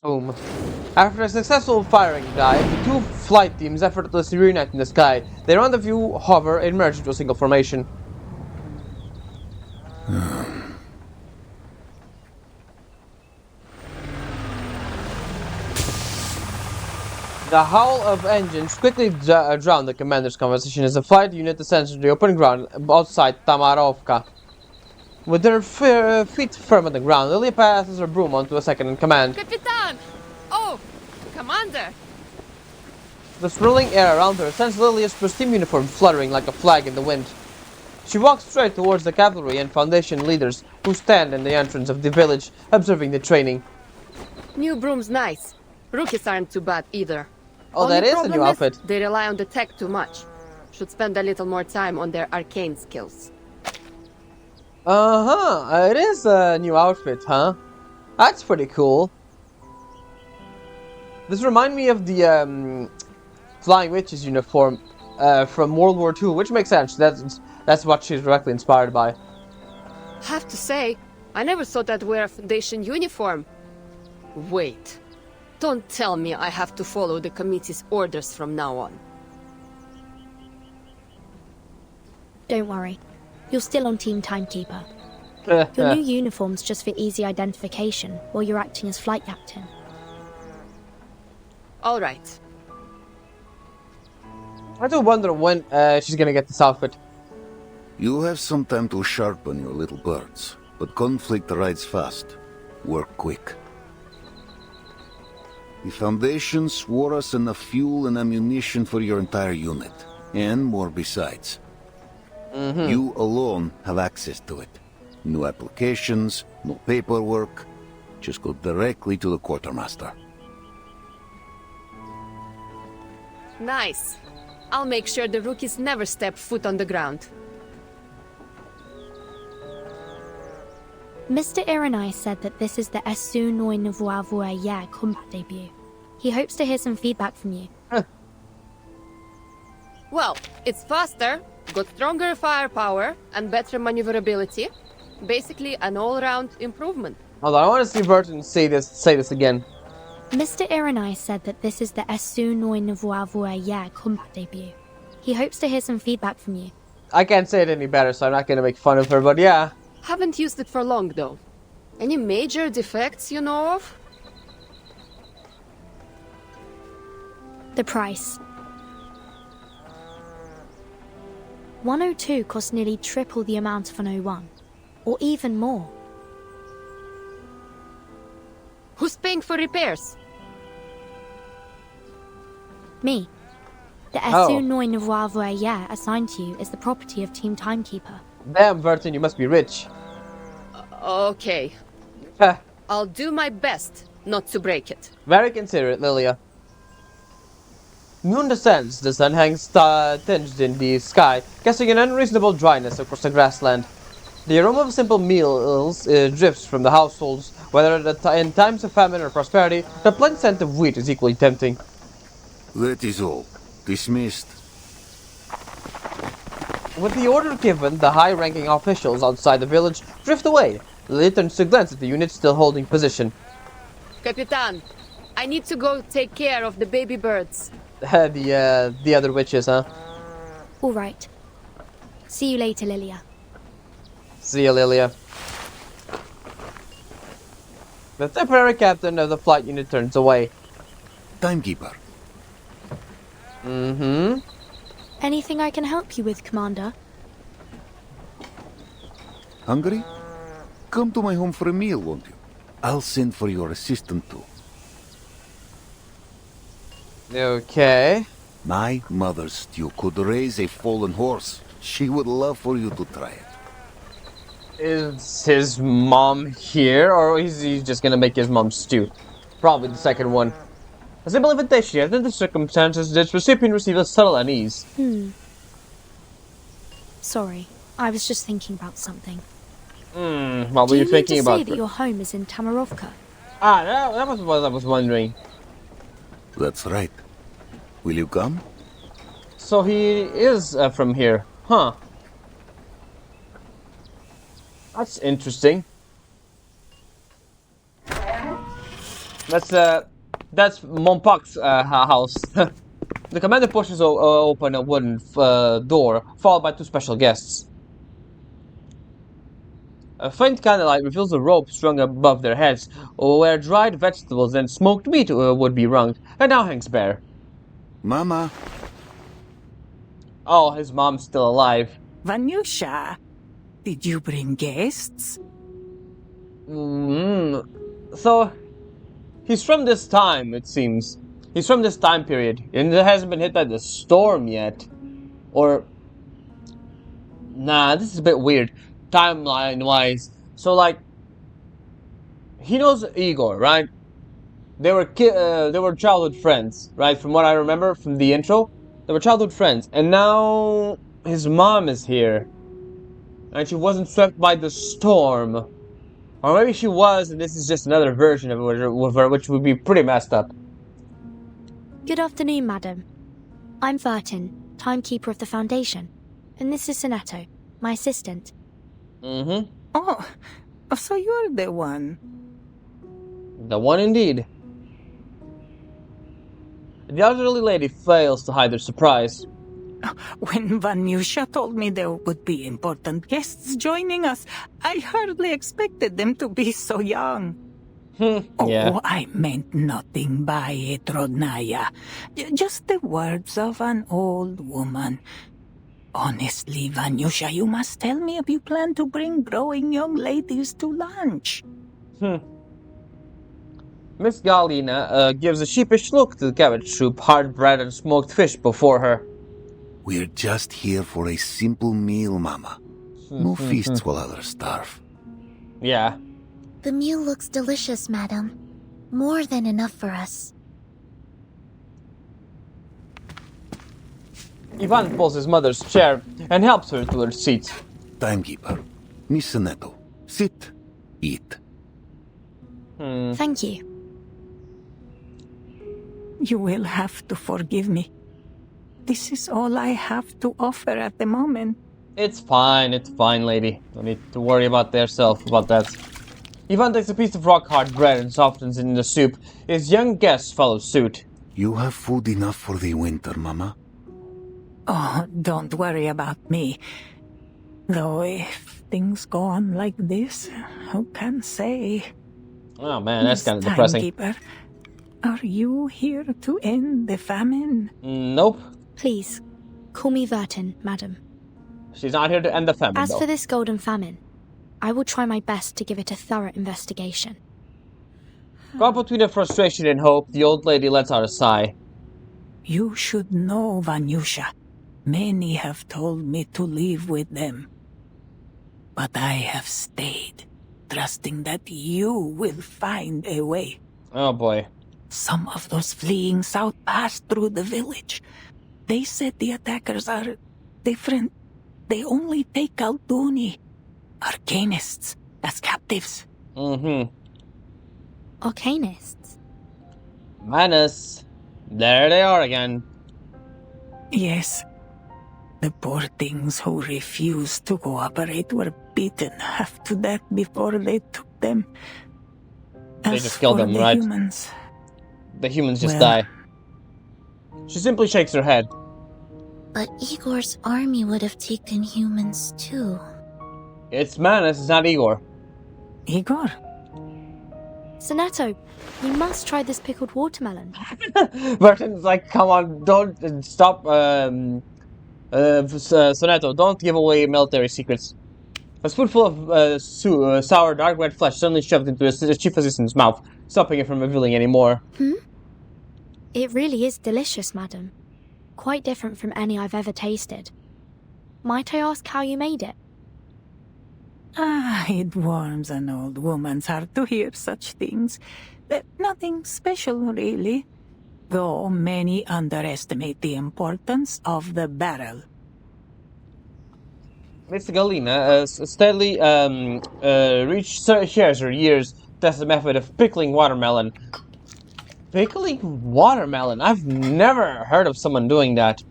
Boom. After a successful firing dive, the two flight teams effortlessly reunite in the sky. They rendezvous, hover, and merge into a single formation. The howl of engines quickly drowned the commander's conversation as the flight unit descends to the open ground outside Tamarovka. With their feet firm on the ground, Lilia passes her broom onto a second in command. Capitan! Oh, Commander! The swirling air around her sends Lilia's pristine uniform fluttering like a flag in the wind. She walks straight towards the cavalry and Foundation leaders who stand in the entrance of the village, observing the training. New broom's nice. Rookies aren't too bad either. Oh, Only that is a problem new outfit. They rely on the tech too much. Should spend a little more time on their arcane skills. Uh-huh, it is a new outfit, huh? That's pretty cool. This reminds me of the Flying Witch's uniform from World War II, which makes sense. That's what she's directly inspired by. Have to say, I never thought I'd wear a Foundation uniform. Wait. Don't tell me I have to follow the committee's orders from now on. Don't worry. You're still on Team Timekeeper. Your new uniform's just for easy identification while you're acting as flight captain. All right. I do wonder when she's gonna get this outfit. You have some time to sharpen your little birds, but conflict rides fast. Work quick. The Foundation swore us enough fuel and ammunition for your entire unit, and more besides. You alone have access to it. No applications, no paperwork. Just go directly to the quartermaster. Nice. I'll make sure the rookies never step foot on the ground. Mr. Iranai said that this is the Esu Noi Nvoavoa Yer combat debut. He hopes to hear some feedback from you. Well, it's faster, got stronger firepower, and better maneuverability. Basically, an all-round improvement. Hold on, I want to see Burton say this again. Mr. Iranai said that this is the Esu Noi Nvoavoa Yer combat debut. He hopes to hear some feedback from you. I can't say it any better, so I'm not gonna make fun of her, but yeah. Haven't used it for long, though. Any major defects you know of? The price. 102 costs nearly triple the amount of an 01, or even more. Who's paying for repairs? Me. The Esu Noi Nvoavoa Yer assigned to you is the property of Team Timekeeper. Damn, Burton, you must be rich. Okay. I'll do my best not to break it. Very considerate, Lilia. Noon descends, the sun hangs tinged in the sky, casting an unreasonable dryness across the grassland. The aroma of simple meals drifts from the households, whether in times of famine or prosperity. The pleasant scent of wheat is equally tempting. That is all. Dismissed. With the order given, the high-ranking officials outside the village drift away. Lilia turns to glance at the unit still holding position. Capitan, I need to go take care of the baby birds. The other witches, huh? All right. See you later, Lilia. See ya, Lilia. The temporary captain of the flight unit turns away. Timekeeper. Anything I can help you with, Commander? Hungry? Come to my home for a meal, won't you? I'll send for your assistant too. Okay. My mother's stew could raise a fallen horse. She would love for you to try it. Is his mom here, or is he just gonna make his mom stew? Probably the second one. A simple invitation, yet in the circumstances, its recipient receives a subtle unease. Sorry, I was just thinking about something. What were you thinking about? Do you mean to say that your home is in Tamarovka? That was what I was wondering. That's right. Will you come? So he is from here, huh? That's interesting. That's Mompak's house. The commander pushes open a wooden door, followed by two special guests. A faint candlelight reveals a rope strung above their heads, where dried vegetables and smoked meat would be wrung, and now hangs bare. Mama! Oh, his mom's still alive. Vanyusha, did you bring guests? So, he's from this time, it seems. He's from this time period, and it hasn't been hit by the storm yet. Or... Nah, this is a bit weird, timeline-wise. So, like, he knows Igor, right? They were childhood friends, right? From what I remember from the intro, they were childhood friends, and now his mom is here, and she wasn't swept by the storm, or maybe she was, and this is just another version of it with her, which would be pretty messed up. Good afternoon, madam. I'm Vertin, timekeeper of the Foundation, and this is Soneto, my assistant. Oh, so you're the one. The one indeed. The elderly lady fails to hide her surprise. When Vanyusha told me there would be important guests joining us, I hardly expected them to be so young. Yeah. Oh, I meant nothing by it, Rodnaya. Just the words of an old woman. Honestly, Vanyusha, you must tell me if you plan to bring growing young ladies to lunch. Miss Galina gives a sheepish look to the cabbage soup, hard bread, and smoked fish before her. We're just here for a simple meal, Mama. No feasts while others starve. Yeah. The meal looks delicious, madam. More than enough for us. Ivan pulls his mother's chair and helps her to her seat. Timekeeper, Miss Soneto, sit, eat. Thank you. You will have to forgive me. This is all I have to offer at the moment. It's fine, lady. Don't need to worry about that. Ivan takes a piece of rock-hard bread and softens it in the soup. His young guests follow suit. You have food enough for the winter, Mama? Oh, don't worry about me. Though if things go on like this, who can say? Oh man, that's kind of depressing. Timekeeper, are you here to end the famine? Nope. Please, call me Vertin, madam. She's not here to end the famine, As though. for this golden famine, I will try my best to give it a thorough investigation. Caught between her frustration and hope, the old lady lets out a sigh. You should know, Vanyusha. Many have told me to leave with them. But I have stayed, trusting that you will find a way. Oh boy. Some of those fleeing south passed through the village. They said the attackers are different. They only take Alduni, arcanists, as captives. Arcanists? Manus. There they are again. Yes. The poor things who refused to cooperate were beaten half to death before they took them. They just killed them, right? Humans, the humans just die. She simply shakes her head. But Igor's army would have taken humans too. It's Manus, it's not Igor. Igor? Soneto, you must try this pickled watermelon. Vertin's like, come on, don't stop, Soneto, don't give away military secrets. A spoonful of sour, dark red flesh suddenly shoved into the chief assistant's mouth, stopping it from revealing any more. It really is delicious, madam. Quite different from any I've ever tasted. Might I ask how you made it? It warms an old woman's heart to hear such things. Nothing special, really. though many underestimate the importance of the barrel. Miss Galina steadily shares her years tests the method of pickling watermelon. Pickling watermelon? I've never heard of someone doing that.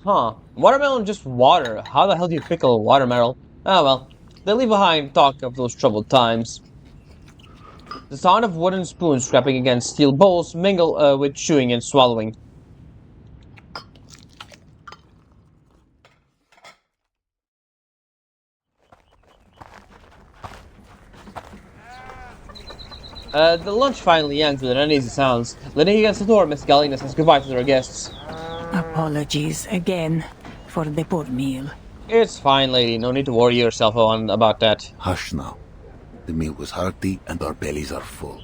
Huh. Watermelon just water. How the hell do you pickle a watermelon? Oh well. They leave behind talk of those troubled times. The sound of wooden spoons scraping against steel bowls mingle with chewing and swallowing. The lunch finally ends with uneasy sounds. Leaning against the door, Miss Galina says goodbye to their guests. Apologies again for the poor meal. It's fine, lady. No need to worry yourself about that. Hush now. The meal was hearty and our bellies are full.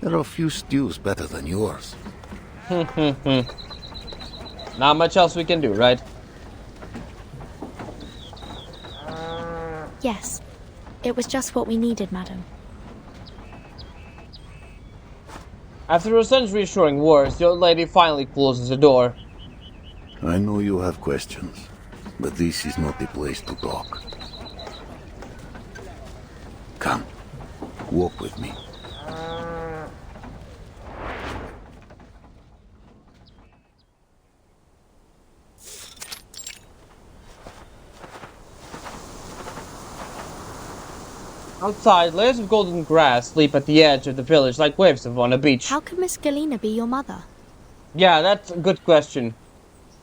There are a few stews better than yours. Not much else we can do, right? Yes. It was just what we needed, madam. After her son's reassuring words, the old lady finally closes the door. I know you have questions, but this is not the place to talk. Come, walk with me. Outside, layers of golden grass sleep at the edge of the village like waves on a beach. How can Miss Galina be your mother? Yeah, that's a good question.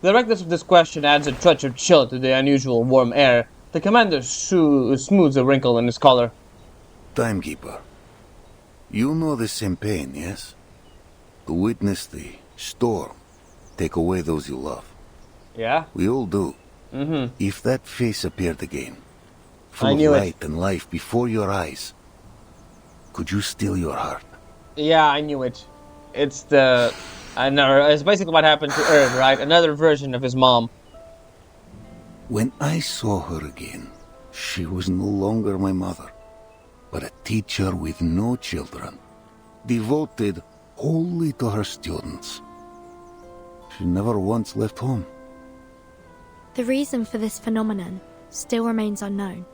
The directness of this question adds a touch of chill to the unusual warm air. The commander smooths a wrinkle in his collar. Timekeeper, you know the same pain, yes? To witness the storm take away those you love. Yeah? We all do. Mm-hmm. If that face appeared again, full of light and life before your eyes, could you steal your heart? Yeah, I knew it. It's basically what happened to Earth, right? Another version of his mom. When I saw her again, she was no longer my mother, but a teacher with no children, devoted wholly to her students. She never once left home. The reason for this phenomenon still remains unknown.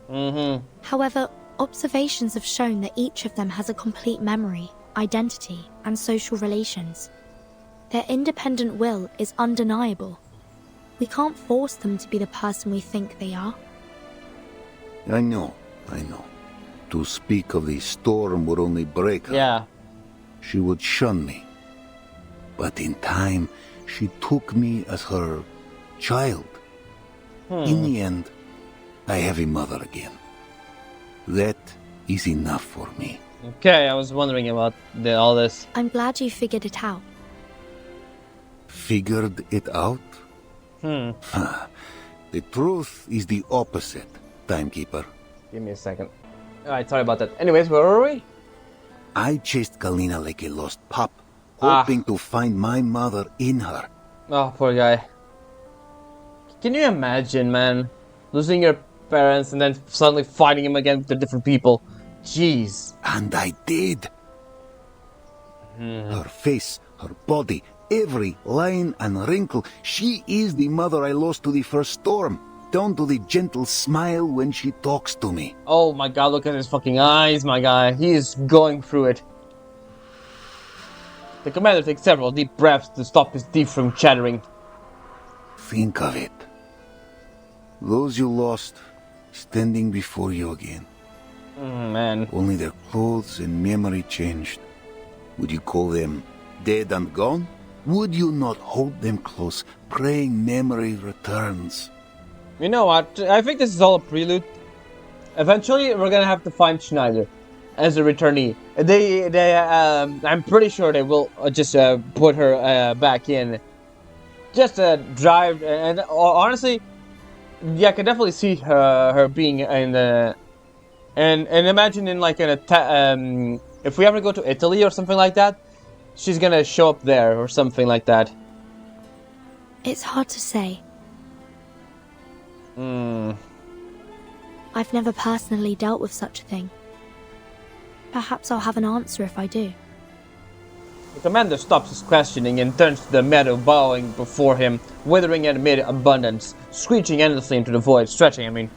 Mm-hmm. However, observations have shown that each of them has a complete memory, identity, and social relations. Their independent will is undeniable. We can't force them to be the person we think they are. I know. To speak of the storm would only break her. Yeah. She would shun me. But in time, she took me as her child. In the end, I have a mother again. That is enough for me. Okay, I was wondering about all this. I'm glad you figured it out. Figured it out? The truth is the opposite, Timekeeper. Give me a second. Alright, sorry about that. Anyways, where were we? I chased Galina like a lost pup, hoping to find my mother in her. Oh, poor guy. Can you imagine, man? Losing your parents and then suddenly fighting him again with the different people. Jeez. And I did. Her face, her body, every line and wrinkle. She is the mother I lost to the first storm. Down to the gentle smile when she talks to me. Oh my god, look at his fucking eyes, my guy. He is going through it. The commander takes several deep breaths to stop his teeth from chattering. Think of it. Those you lost, standing before you again. Man. Only their clothes and memory changed. Would you call them dead and gone? Would you not hold them close, praying memory returns? You know what? I think this is all a prelude. Eventually, we're gonna have to find Schneider as a returnee. I'm pretty sure they will just put her back in. Just drive, and honestly, yeah, I can definitely see her being in the, and imagine in like if we ever go to Italy or something like that, she's gonna show up there or something like that. It's hard to say. I've never personally dealt with such a thing. Perhaps I'll have an answer if I do. The commander stops his questioning and turns to the meadow bowing before him, withering amid abundance, screeching endlessly into the void, stretching, I mean.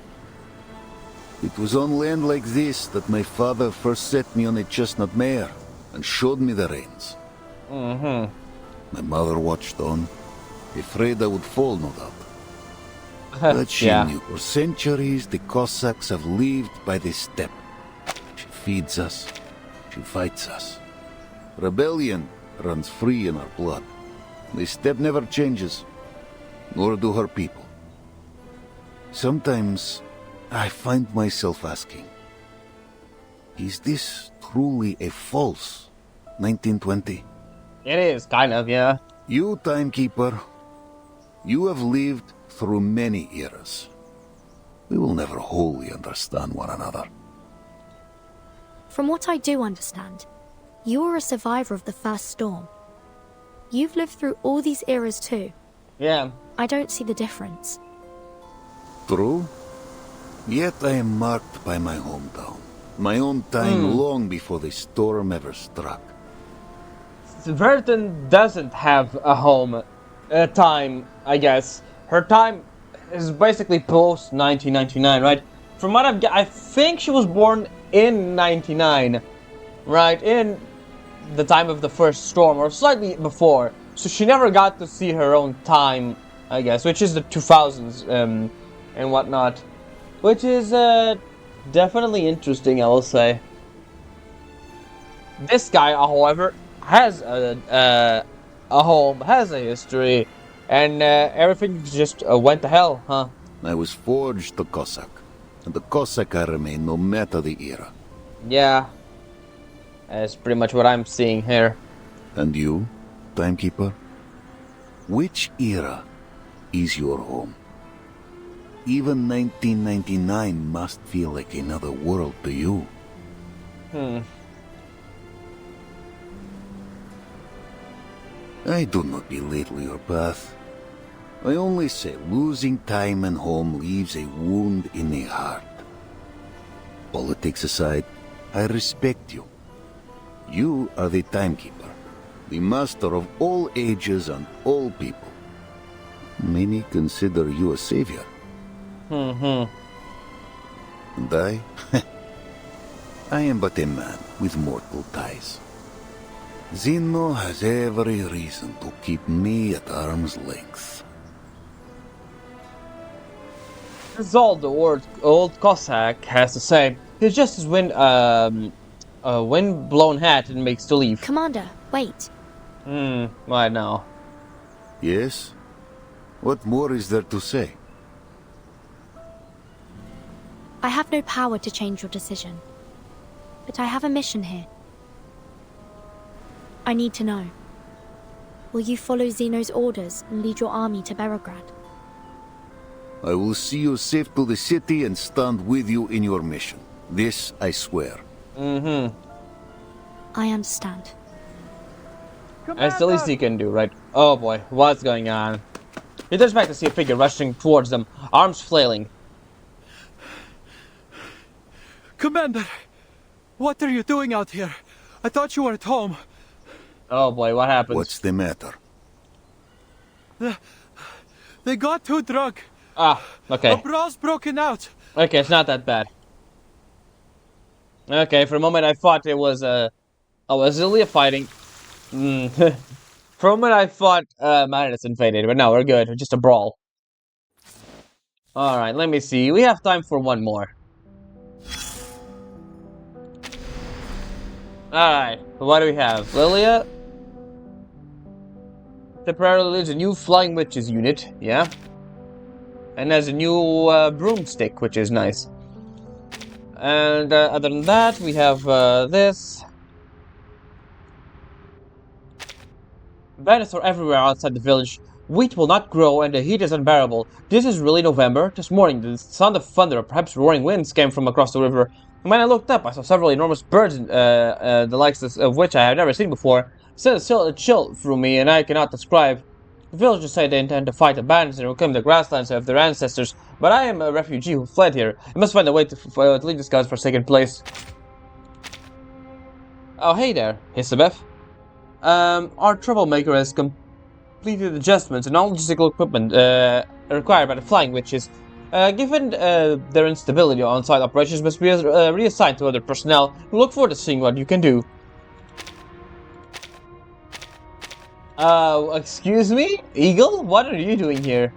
It was on land like this that my father first set me on a chestnut mare and showed me the reins. Mm-hmm. My mother watched on, afraid I would fall, no doubt. But she Yeah. knew for centuries the Cossacks have lived by this steppe. She feeds us, she fights us. Rebellion runs free in our blood. The steppe never changes, nor do her people. Sometimes I find myself asking, is this truly a false 1920? It is, kind of, yeah. You, Timekeeper, you have lived through many eras. We will never wholly understand one another. From what I do understand, you are a survivor of the first storm. You've lived through all these eras too. Yeah. I don't see the difference. True. Yet I am marked by my hometown. My own time long before the storm ever struck. Verton doesn't have a home, a time, I guess. Her time is basically post 1999, right? From what I think she was born in 99, right? In the time of the first storm, or slightly before. So she never got to see her own time, I guess, which is the 2000s and whatnot. Which is definitely interesting, I will say. This guy, however, has a home, has a history, and everything just went to hell, huh? I was forged a Cossack, and the Cossack I remain no matter the era. Yeah, that's pretty much what I'm seeing here. And you, Timekeeper? Which era is your home? Even 1999 must feel like another world to you. I do not belittle your path. I only say losing time and home leaves a wound in the heart. Politics aside, I respect you. You are the Timekeeper, the master of all ages and all people. Many consider you a savior. And I? I am but a man with mortal ties. Zeno has every reason to keep me at arm's length. That's all the old Cossack has to say. He's just his wind-blown hat and makes to leave. Commander, wait. Why now? Yes? What more is there to say? I have no power to change your decision. But I have a mission here. I need to know. Will you follow Zeno's orders and lead your army to Belgrade? I will see you safe to the city and stand with you in your mission. This I swear. I understand. That's the least he can do, right? Oh boy, what's going on? He turns back to see a figure rushing towards them, arms flailing. Commander, what are you doing out here? I thought you were at home. Oh boy, what happened? What's the matter? They got too drunk. Ah, okay. A brawl's broken out. Okay, it's not that bad. Okay, for a moment I thought it was Ilya fighting. For a moment I thought Madness invaded, but no, we're good. Just a brawl. Alright, let me see. We have time for one more. Alright, what do we have? Lilia temporarily leads a new Flying Witches unit, yeah. And has a new broomstick, which is nice. And other than that, we have this. Bandits are everywhere outside the village. Wheat will not grow and the heat is unbearable. This is really November. This morning, the sound of thunder or perhaps roaring winds came from across the river. And when I looked up, I saw several enormous birds, the likes of which I have never seen before. Sent a chill through me, and I cannot describe. The villagers say they intend to fight the bandits and reclaim the grasslands of their ancestors, but I am a refugee who fled here. I must find a way to leave this God's forsaken place. Oh, hey there, Hisabeth. Our troublemaker has completed adjustments and all logistical equipment required by the flying witches. Given their instability, on-site operations must be reassigned to other personnel. We look forward to seeing what you can do. Excuse me? Eagle? What are you doing here?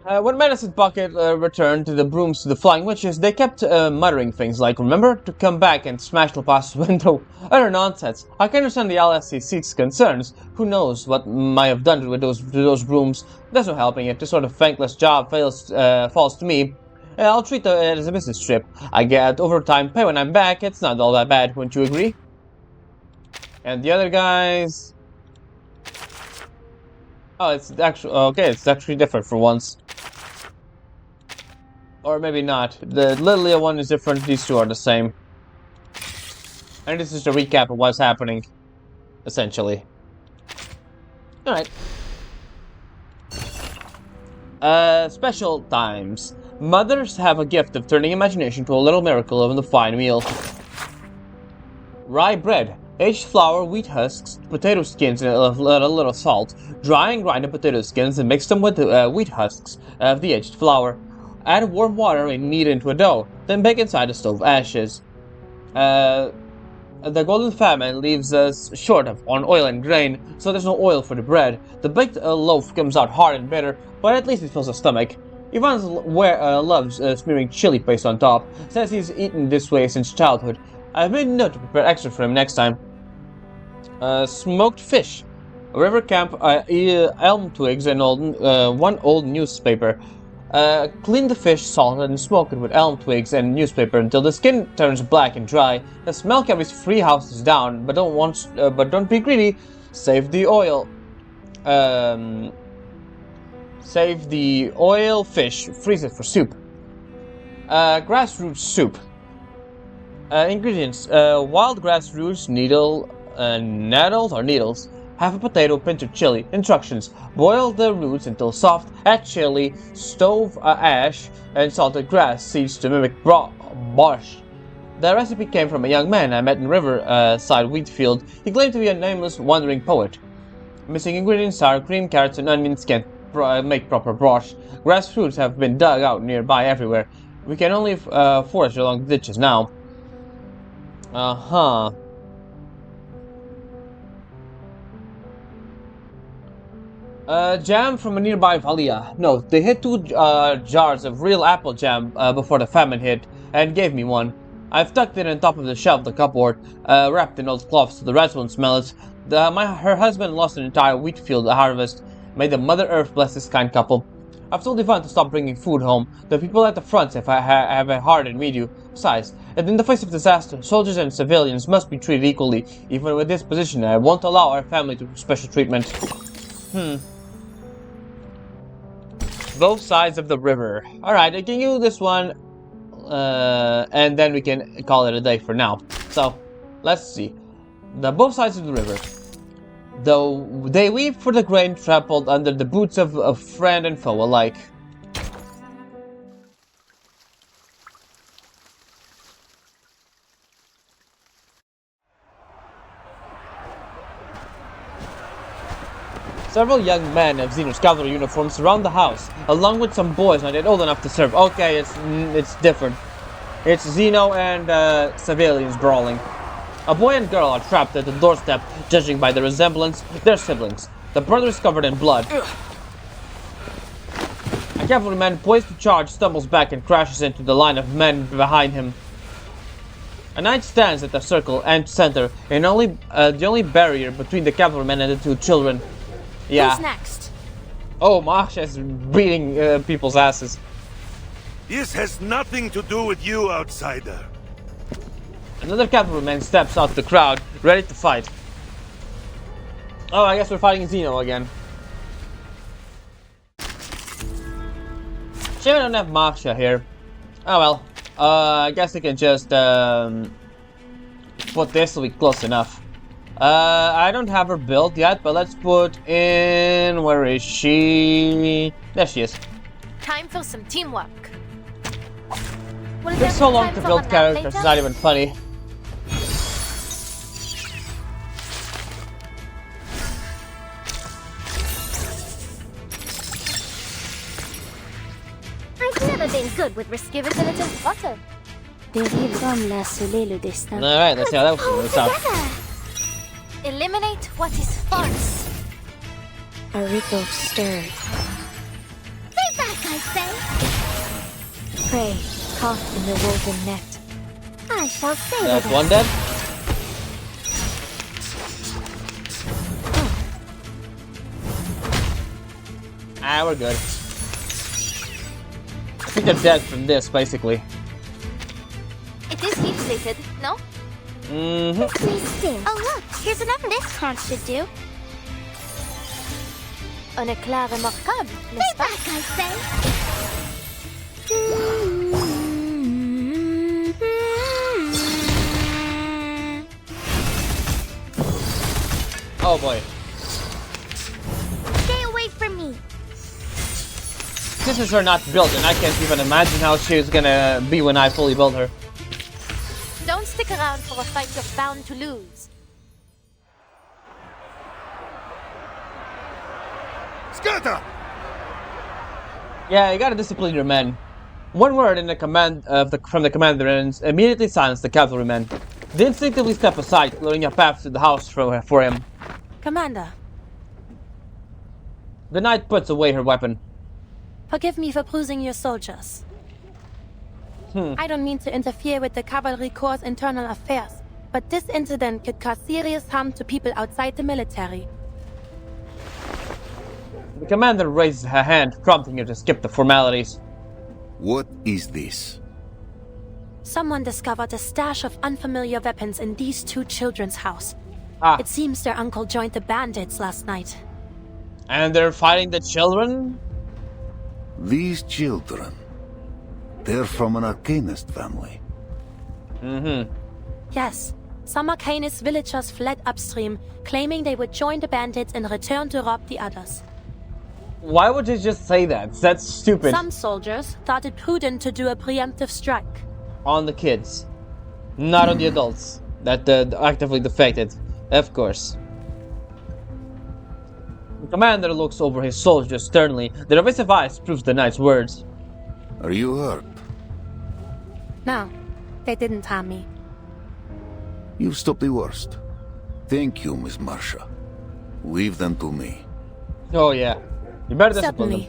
When Medicine Bucket returned to the brooms to the Flying Witches, they kept muttering things like, "Remember to come back and smash the past window." Utter nonsense. I can understand the LSCC's concerns. Who knows what might have done with those brooms? There's no helping it. This sort of thankless job falls to me. I'll treat it as a business trip. I get overtime pay when I'm back. It's not all that bad, wouldn't you agree? And the other guys... Oh, it's actually... Okay, it's actually different for once. Or maybe not. The Lilia one is different, these two are the same. And this is a recap of what's happening, essentially. Alright. Special times. Mothers have a gift of turning imagination to a little miracle of the fine meal. Rye bread. Aged flour, wheat husks, potato skins, and a little salt. Dry and grind the potato skins and mix them with the wheat husks of the aged flour. Add warm water and knead into a dough. Then bake inside the stove ashes. The golden famine leaves us short on oil and grain, so there's no oil for the bread. The baked loaf comes out hard and bitter, but at least it fills the stomach. Ivan loves smearing chili paste on top. Says he's eaten this way since childhood. I've made a note to prepare extra for him next time. Smoked fish. A river camp, elm twigs, and one old newspaper. Clean the fish, salt it, and smoke it with elm twigs and newspaper until the skin turns black and dry. The smell carries 3 houses down, but don't be greedy. Save the oil. Save the oil fish. Freeze it for soup. Grassroots soup. Ingredients: wild grassroots, needles. Half a potato, pinch of chili. Instructions: boil the roots until soft, add chili, stove ash, and salted grass seeds to mimic borscht. The recipe came from a young man I met in Riverside wheat field. He claimed to be a nameless, wandering poet. Missing ingredients: sour cream, carrots, and onions can't make proper borscht. Grass roots have been dug out nearby everywhere. We can only forage along the ditches now. Jam from a nearby Valia. No, they hid 2 jars of real apple jam before the famine hit, and gave me one. I've tucked it on top of the shelf of the cupboard, wrapped in old cloths so the rats won't smell it. Her husband lost an entire wheat field harvest. May the Mother Earth bless this kind couple. I've told Ivan to stop bringing food home. The people at the front have a hard and medium size. And in the face of disaster, soldiers and civilians must be treated equally. Even with this position, I won't allow our family to special treatment. Both sides of the river. Alright, I can use this one. And then we can call it a day for now. So, let's see. Both sides of the river. Though they weep for the grain trampled under the boots of friend and foe alike. Several young men of Xeno's cavalry uniforms surround the house, along with some boys not yet old enough to serve. Okay, it's different. It's Xeno and civilians brawling. A boy and girl are trapped at the doorstep, judging by the resemblance, they're siblings. The brother is covered in blood. A cavalryman poised to charge stumbles back and crashes into the line of men behind him. A knight stands at the circle and center, and the only barrier between the cavalryman and the 2 children. Yeah. Who's next? Oh, Masha is beating people's asses. This has nothing to do with you, outsider. Another cavalryman steps out the crowd, ready to fight. Oh, I guess we're fighting Xeno again. Shame I don't have Masha here. Oh well. I guess I can just put this to be close enough. I don't have her built yet, but let's put in... Where is she? There she is. time for some teamwork. It takes so long to build characters, it's not even funny. I've never been good with risky resilient water. Alright, let's see how that works out. Eliminate what is false. A ripple stirred. Stay back, I say. Prey caught in the woven net. I shall save That's it. one dead. Ah, we're good. I think they're dead from this, basically. It is heat plated, no? Mm-hmm. Please still. Oh look, here's another. This crunch should do. Un éclair remarquable, Stay n'est-ce pas? back, I say. Oh boy. Stay away from me. This is her not built, and I can't even imagine how she's gonna be when I fully build her. Don't stick around for a fight you're bound to lose. Scatter! Yeah, you gotta discipline your men. One word in the command from the commander and immediately silence the cavalrymen. They instinctively step aside, clearing a path to the house for him. Commander, The knight puts away her weapon. forgive me for bruising your soldiers. I don't mean to interfere with the Cavalry Corps' internal affairs, but this incident could cause serious harm to people outside the military. The commander raises her hand, prompting her to skip the formalities. What is this? Someone discovered a stash of unfamiliar weapons in these two children's house. Ah. It seems their uncle joined the bandits last night. And they're fighting the children? These children. They're from an arcanist family. Mm-hmm. Yes, some Arcanist villagers fled upstream, claiming they would join the bandits and return to rob the others. Why would you just say that? That's stupid. Some soldiers thought it prudent to do a preemptive strike. On the kids. Not on the adults that actively defected. Of course. The commander looks over his soldiers sternly. Their evasive eyes proves the knight's words. Are you hurt? No, they didn't harm me. You've stopped the worst. Thank you, Miss Marsha. Leave them to me. Oh yeah. You better discipline them.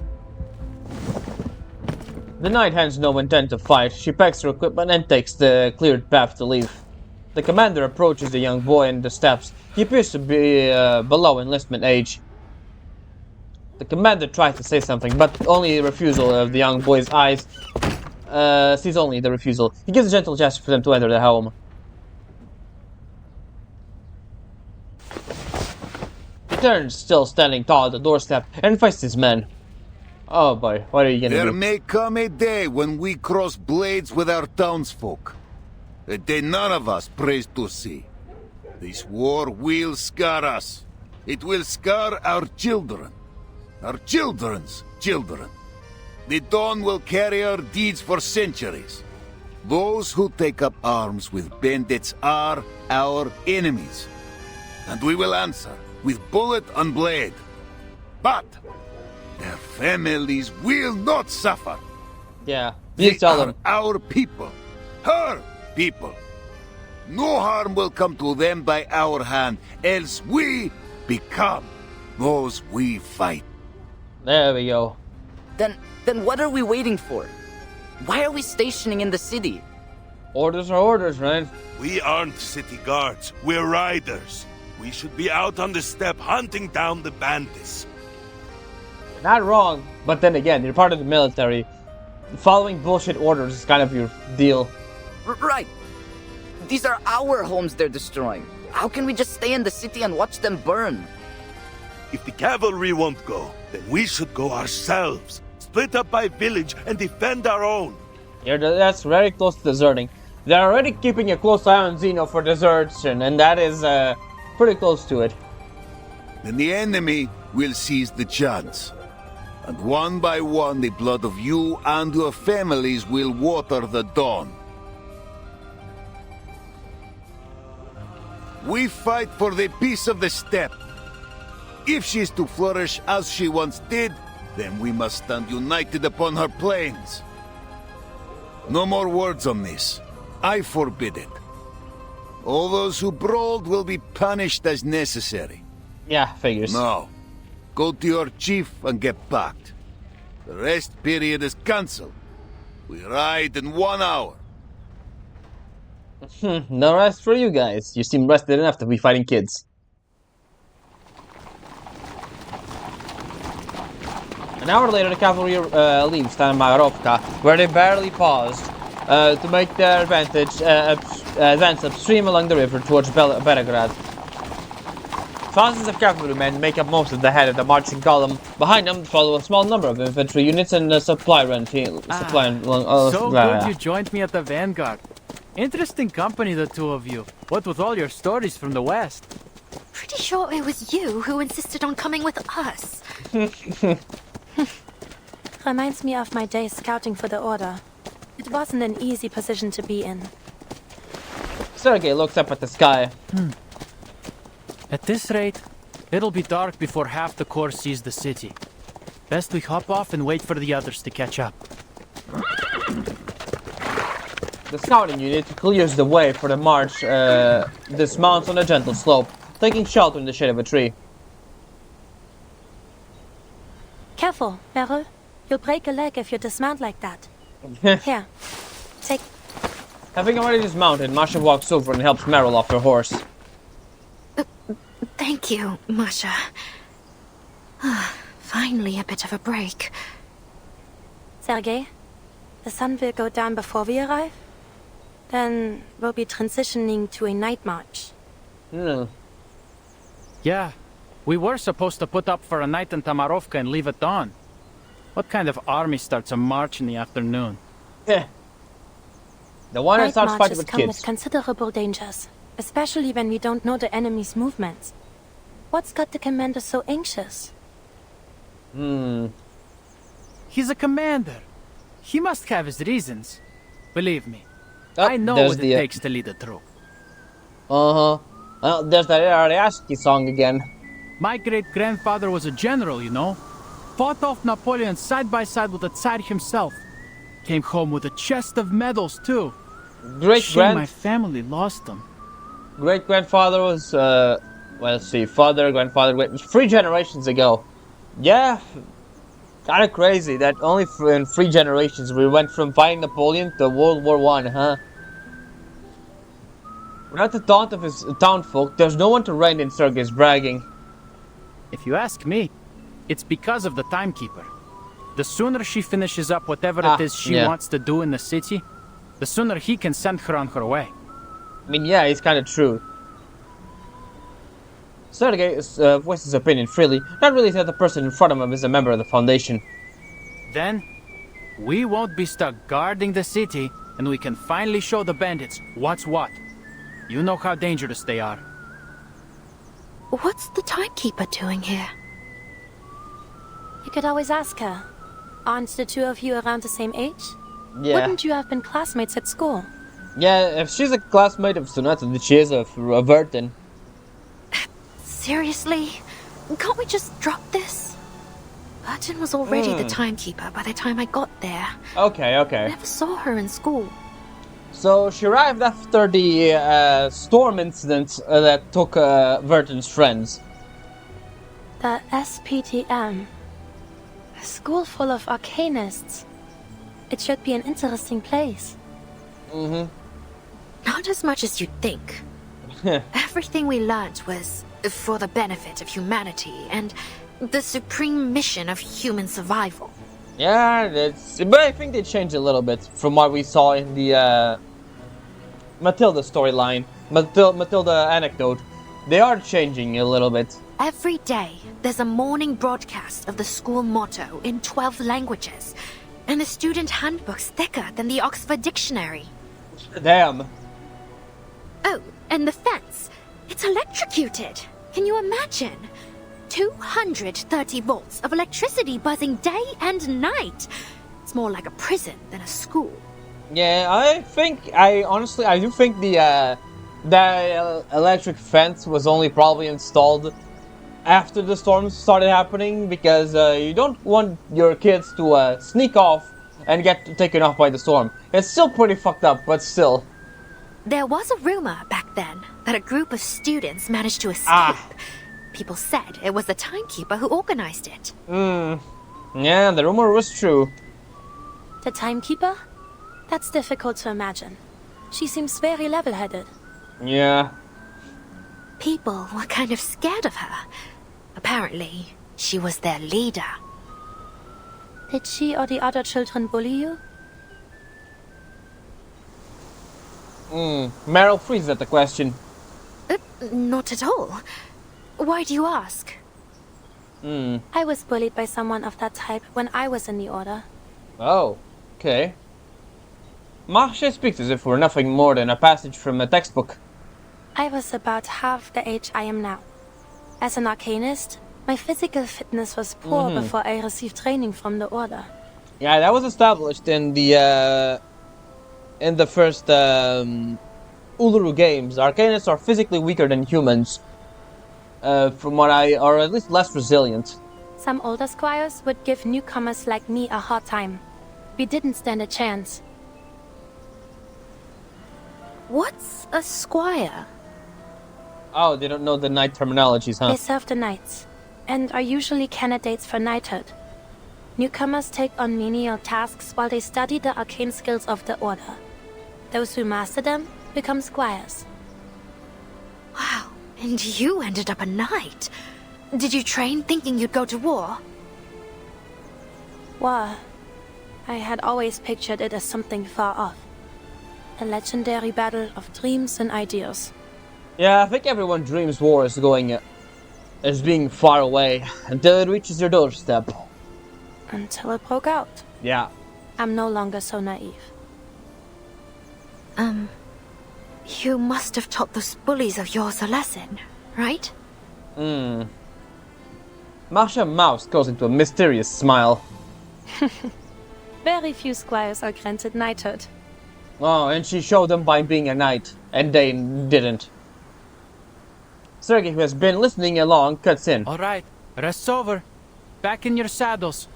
The knight has no intent to fight. She packs her equipment and takes the cleared path to leave. The commander approaches the young boy in the steps. He appears to be below enlistment age. The commander tries to say something, but only the refusal of the young boy's eyes sees only the refusal. He gives a gentle gesture for them to enter the home. He turns, still standing tall at the doorstep, and faces his men. Oh boy, what are you gonna do? There may come a day when we cross blades with our townsfolk. A day none of us prays to see. This war will scar us. It will scar our children. Our children's children. The dawn will carry our deeds for centuries. Those who take up arms with bandits are our enemies. And we will answer with bullet and blade. But their families will not suffer. Yeah, they tell are them. our people. Her people. No harm will come to them by our hand, else we become those we fight. There we go. Then what are we waiting for? Why are we stationing in the city? Orders are orders, right? We aren't city guards. We're riders. We should be out on the steppe hunting down the bandits. Not wrong, but then again, you're part of the military. Following bullshit orders is kind of your deal. Right. These are our homes they're destroying. How can we just stay in the city and watch them burn? If the cavalry won't go, then we should go ourselves. Split up by village and defend our own. That's very close to deserting. They're already keeping a close eye on Zeno for desertion, and that is pretty close to it. Then the enemy will seize the chance. And one by one, the blood of you and your families will water the dawn. We fight for the peace of the steppe. If she is to flourish as she once did, then we must stand united upon her plains. No more words on this. I forbid it. All those who brawled will be punished as necessary. Yeah, figures. Now, go to your chief and get backed. The rest period is cancelled. We ride in 1 hour. No rest for you guys. You seem rested enough to be fighting kids. An hour later, the cavalry leaves Tamarovka, where they barely paused to make their advance upstream along the river towards Belgrade. Thousands of cavalrymen make up most of the head of the marching column. Behind them follow a small number of infantry units and a supply run team. So good you joined me at the vanguard. Interesting company, the two of you. What with all your stories from the west? Pretty sure it was you who insisted on coming with us. Reminds me of my days scouting for the Order. It wasn't an easy position to be in. Sergei looks up at the sky. At this rate, it'll be dark before half the corps sees the city. Best we hop off and wait for the others to catch up. The scouting unit clears the way for the march, dismounts on a gentle slope, taking shelter in the shade of a tree. Careful, Meril. You'll break a leg if you dismount like that. Here, take... Having already dismounted, Masha walks over and helps Meril off her horse. Thank you, Masha. Finally a bit of a break. Sergei, the sun will go down before we arrive. Then we'll be transitioning to a night march. Yeah, we were supposed to put up for a night in Tamarovka and leave at dawn. What kind of army starts a march in the afternoon? The one that starts fighting with come kids. with considerable dangers, especially when we don't know the enemy's movements. What's got the commander so anxious? He's a commander. He must have his reasons. Believe me, I know what it takes to lead a troop. There's that Ariasky song again. My great-grandfather was a general, you know. Fought off Napoleon side by side with the Tsar himself. Came home with a chest of medals, too. Shame my family lost them. Great-grandfather was, well, let's see, father, grandfather, 3 generations ago. Yeah, kind of crazy that only in 3 generations we went from fighting Napoleon to World War I, huh? Without the taunt of his townfolk, there's no one to rein in Sergei's bragging. If you ask me, it's because of the timekeeper. The sooner she finishes up whatever it is she wants to do in the city, the sooner he can send her on her way. I mean, yeah, it's kind of true. Sergei voices his opinion freely, not really that the person in front of him is a member of the Foundation. Then, we won't be stuck guarding the city, and we can finally show the bandits what's what. You know how dangerous they are. What's the timekeeper doing here? You could always ask her. Aren't the two of you around the same age? Yeah. Wouldn't you have been classmates at school? Yeah, if she's a classmate of Sonata, then she is of Vertin. Seriously? Can't we just drop this? Vertin was already the timekeeper by the time I got there. Okay. I never saw her in school. So she arrived after the storm incident that took Vertin's friends. The SPTM. A school full of arcanists. It should be an interesting place. Not as much as you'd think. Everything we learned was for the benefit of humanity and the supreme mission of human survival. Yeah, but I think they changed a little bit from what we saw in the Matilda storyline, Matilda anecdote. They are changing a little bit. Every day, there's a morning broadcast of the school motto in 12 languages, and the student handbook's thicker than the Oxford Dictionary. Damn. Oh, and the fence. It's electrocuted. Can you imagine? 230 volts of electricity buzzing day and night. It's more like a prison than a school. Yeah, I honestly do think the electric fence was only probably installed after the storms started happening, because you don't want your kids to sneak off and get taken off by the storm. It's still pretty fucked up, but still. There was a rumor back then that a group of students managed to escape. People said it was the timekeeper who organized it. Yeah, the rumor was true. The timekeeper? That's difficult to imagine. She seems very level-headed. Yeah. People were kind of scared of her. Apparently, she was their leader. Did she or the other children bully you? Meril freezes at the question. Not at all. Why do you ask? I was bullied by someone of that type when I was in the Order. Oh, okay. Masha speaks as if we're nothing more than a passage from a textbook. I was about half the age I am now. As an Arcanist, my physical fitness was poor before I received training from the Order. Yeah, that was established in the first Uluru games. Arcanists are physically weaker than humans, or at least less resilient. Some older squires would give newcomers like me a hard time. We didn't stand a chance. What's a squire? Oh, they don't know the knight terminologies, huh? They serve the knights, and are usually candidates for knighthood. Newcomers take on menial tasks while they study the arcane skills of the Order. Those who master them become squires. Wow, and you ended up a knight. Did you train thinking you'd go to war? War. I had always pictured it as something far off. A legendary battle of dreams and ideas. Yeah, I think everyone dreams war is being far away until it reaches your doorstep. Until it broke out. Yeah. I'm no longer so naive. You must have taught those bullies of yours a lesson, right? Masha's mouth goes into a mysterious smile. Very few squires are granted knighthood. Oh, and she showed them by being a knight, and they didn't. Sergei, who has been listening along, cuts in. Alright, rest's over. Back in your saddles.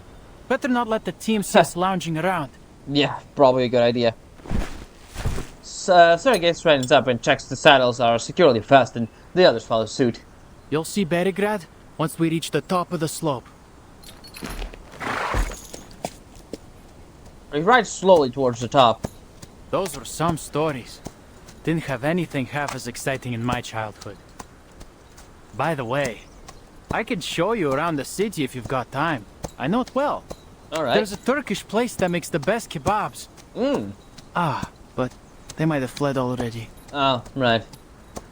Better not let the team see us lounging around. Yeah, probably a good idea. Sergei straightens up and checks the saddles are securely fastened. The others follow suit. You'll see Berigrad once we reach the top of the slope. He rides slowly towards the top. Those were some stories. Didn't have anything half as exciting in my childhood. By the way, I can show you around the city if you've got time. I know it well. Alright. There's a Turkish place that makes the best kebabs. But they might have fled already. Oh, right.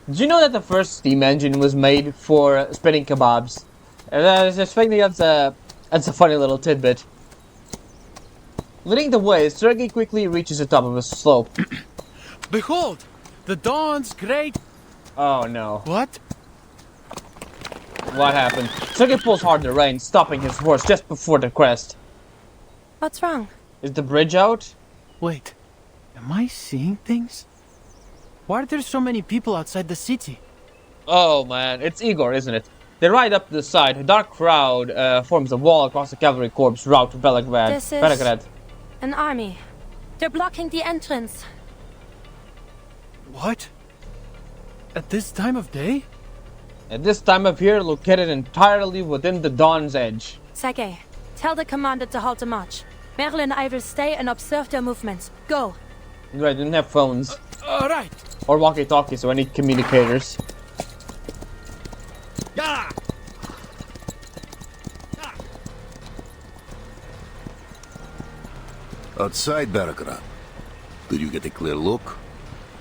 Did you know that the first steam engine was made for spinning kebabs? I just think that's a funny little tidbit. Leading the way, Sergei quickly reaches the top of a slope. Behold! The dawn's great... Oh no. What? What happened? Sergei pulls hard the rein, stopping his horse just before the crest. What's wrong? Is the bridge out? Wait, am I seeing things? Why are there so many people outside the city? Oh man, it's Igor, isn't it? They ride up the side. A dark crowd forms a wall across the cavalry corps route to Belgrade. This is an army. They're blocking the entrance. What? At this time of day? At this time of year, located entirely within the Dawn's Edge. Sergei, tell the commander to halt the march. Meril and I will stay and observe their movements. Go. Right, didn't have phones. Alright. Or walkie-talkies, so I need communicators. Yeah. Outside Belgrade, did you get a clear look?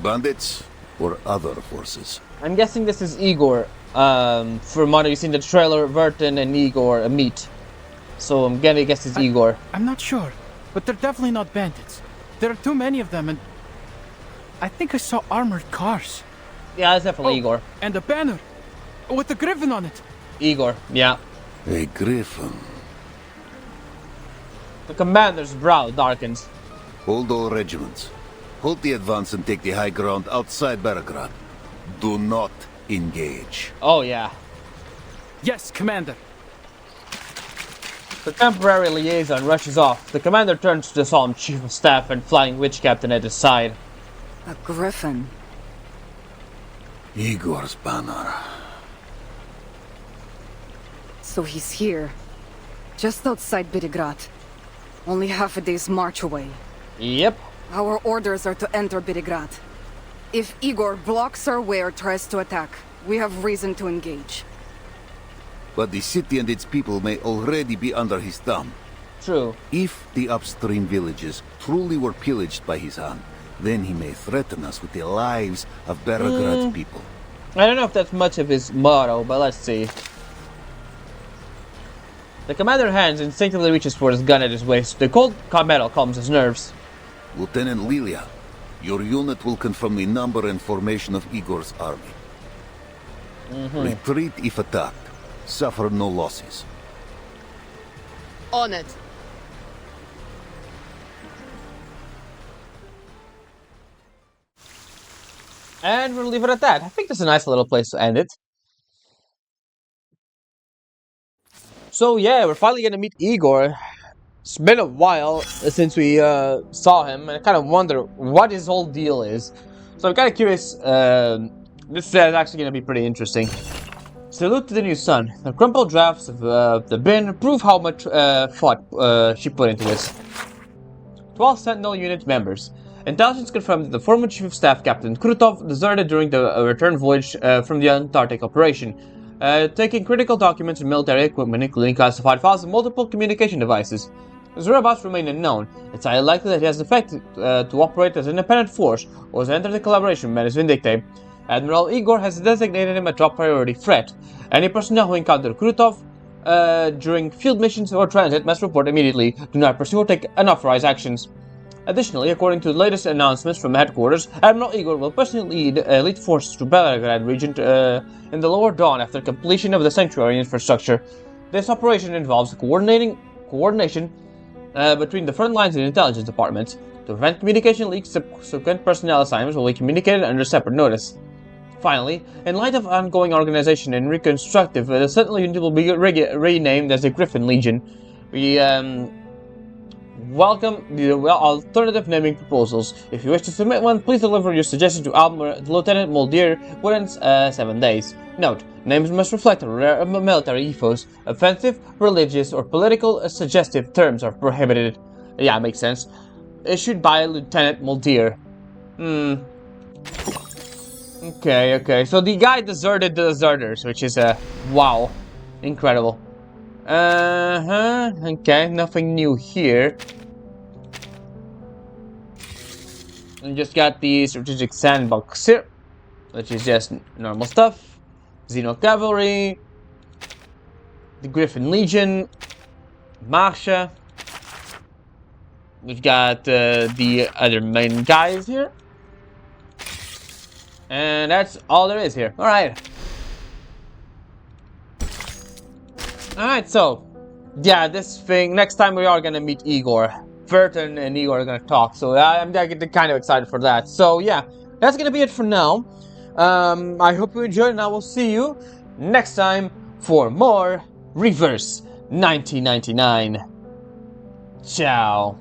Bandits or other forces? I'm guessing this is Igor. From what you've seen the trailer, Vertin and Igor meet. So I'm gonna guess it's Igor. I'm not sure, but they're definitely not bandits. There are too many of them, and I think I saw armored cars. Yeah, it's definitely Igor. And a banner with a griffin on it. Igor, yeah. A griffin. The commander's brow darkens. Hold all regiments. Hold the advance and take the high ground outside Belgrade. Do not engage. Oh, yeah. Yes, Commander. The temporary liaison rushes off. The commander turns to the solemn chief of staff and flying witch captain at his side. A griffin. Igor's banner. So he's here. Just outside Birigrad. Only half a day's march away. Yep. Our orders are to enter Birigrad. If Igor blocks our way or tries to attack, we have reason to engage. But the city and its people may already be under his thumb. True. If the upstream villages truly were pillaged by his hand, then he may threaten us with the lives of Belgrad's people. I don't know if that's much of his motto, but let's see. The commander's hands instinctively reaches for his gun at his waist. The cold metal calms his nerves. Lieutenant Lilia, your unit will confirm the number and formation of Igor's army. Retreat if attacked. Suffer no losses. On it. And we'll leave it at that. I think that's a nice little place to end it. So yeah, we're finally gonna meet Igor. It's been a while since we saw him, and I kind of wonder what his whole deal is. So I'm kind of curious. This is actually gonna be pretty interesting. Salute to the new son. The crumpled drafts of the bin prove how much thought she put into this. 12 Sentinel unit members. Intelligence confirmed that the former Chief of Staff Captain Krutov deserted during the return voyage from the Antarctic operation, taking critical documents and military equipment, including classified files and multiple communication devices. His whereabouts remain unknown. It's highly likely that he has defected to operate as an independent force or has entered a collaboration with Menace Vindicte. Admiral Igor has designated him a top priority threat. Any personnel who encounter Krutov during field missions or transit must report immediately. Do not pursue or take unauthorized actions. Additionally, according to the latest announcements from headquarters, Admiral Igor will personally lead elite forces to Belgrade region in the lower dawn after completion of the sanctuary infrastructure. This operation involves coordination between the front lines and intelligence departments. To prevent communication leaks, subsequent personnel assignments will be communicated under separate notice. Finally, in light of ongoing organization and reconstructive, the Sentinel unit will be renamed as the Griffin Legion. We welcome the alternative naming proposals. If you wish to submit one, please deliver your suggestion to Lieutenant Muldir within 7 days. Note, names must reflect rare military ethos. Offensive, religious, or political suggestive terms are prohibited. Yeah, makes sense. Issued by Lieutenant Muldir. Okay, so the guy deserted the deserters, which is, wow. Incredible. Okay, nothing new here. And just got the strategic sandbox here, which is just normal stuff. Xeno Cavalry, the Griffin Legion, Marsha. We've got the other main guys here. And that's all there is here. Alright, so, yeah, this thing, next time we are gonna meet Igor. Verton and Igor are gonna talk, so I'm kind of excited for that. So, yeah, that's gonna be it for now. I hope you enjoyed, and I will see you next time for more Reverse 1999. Ciao.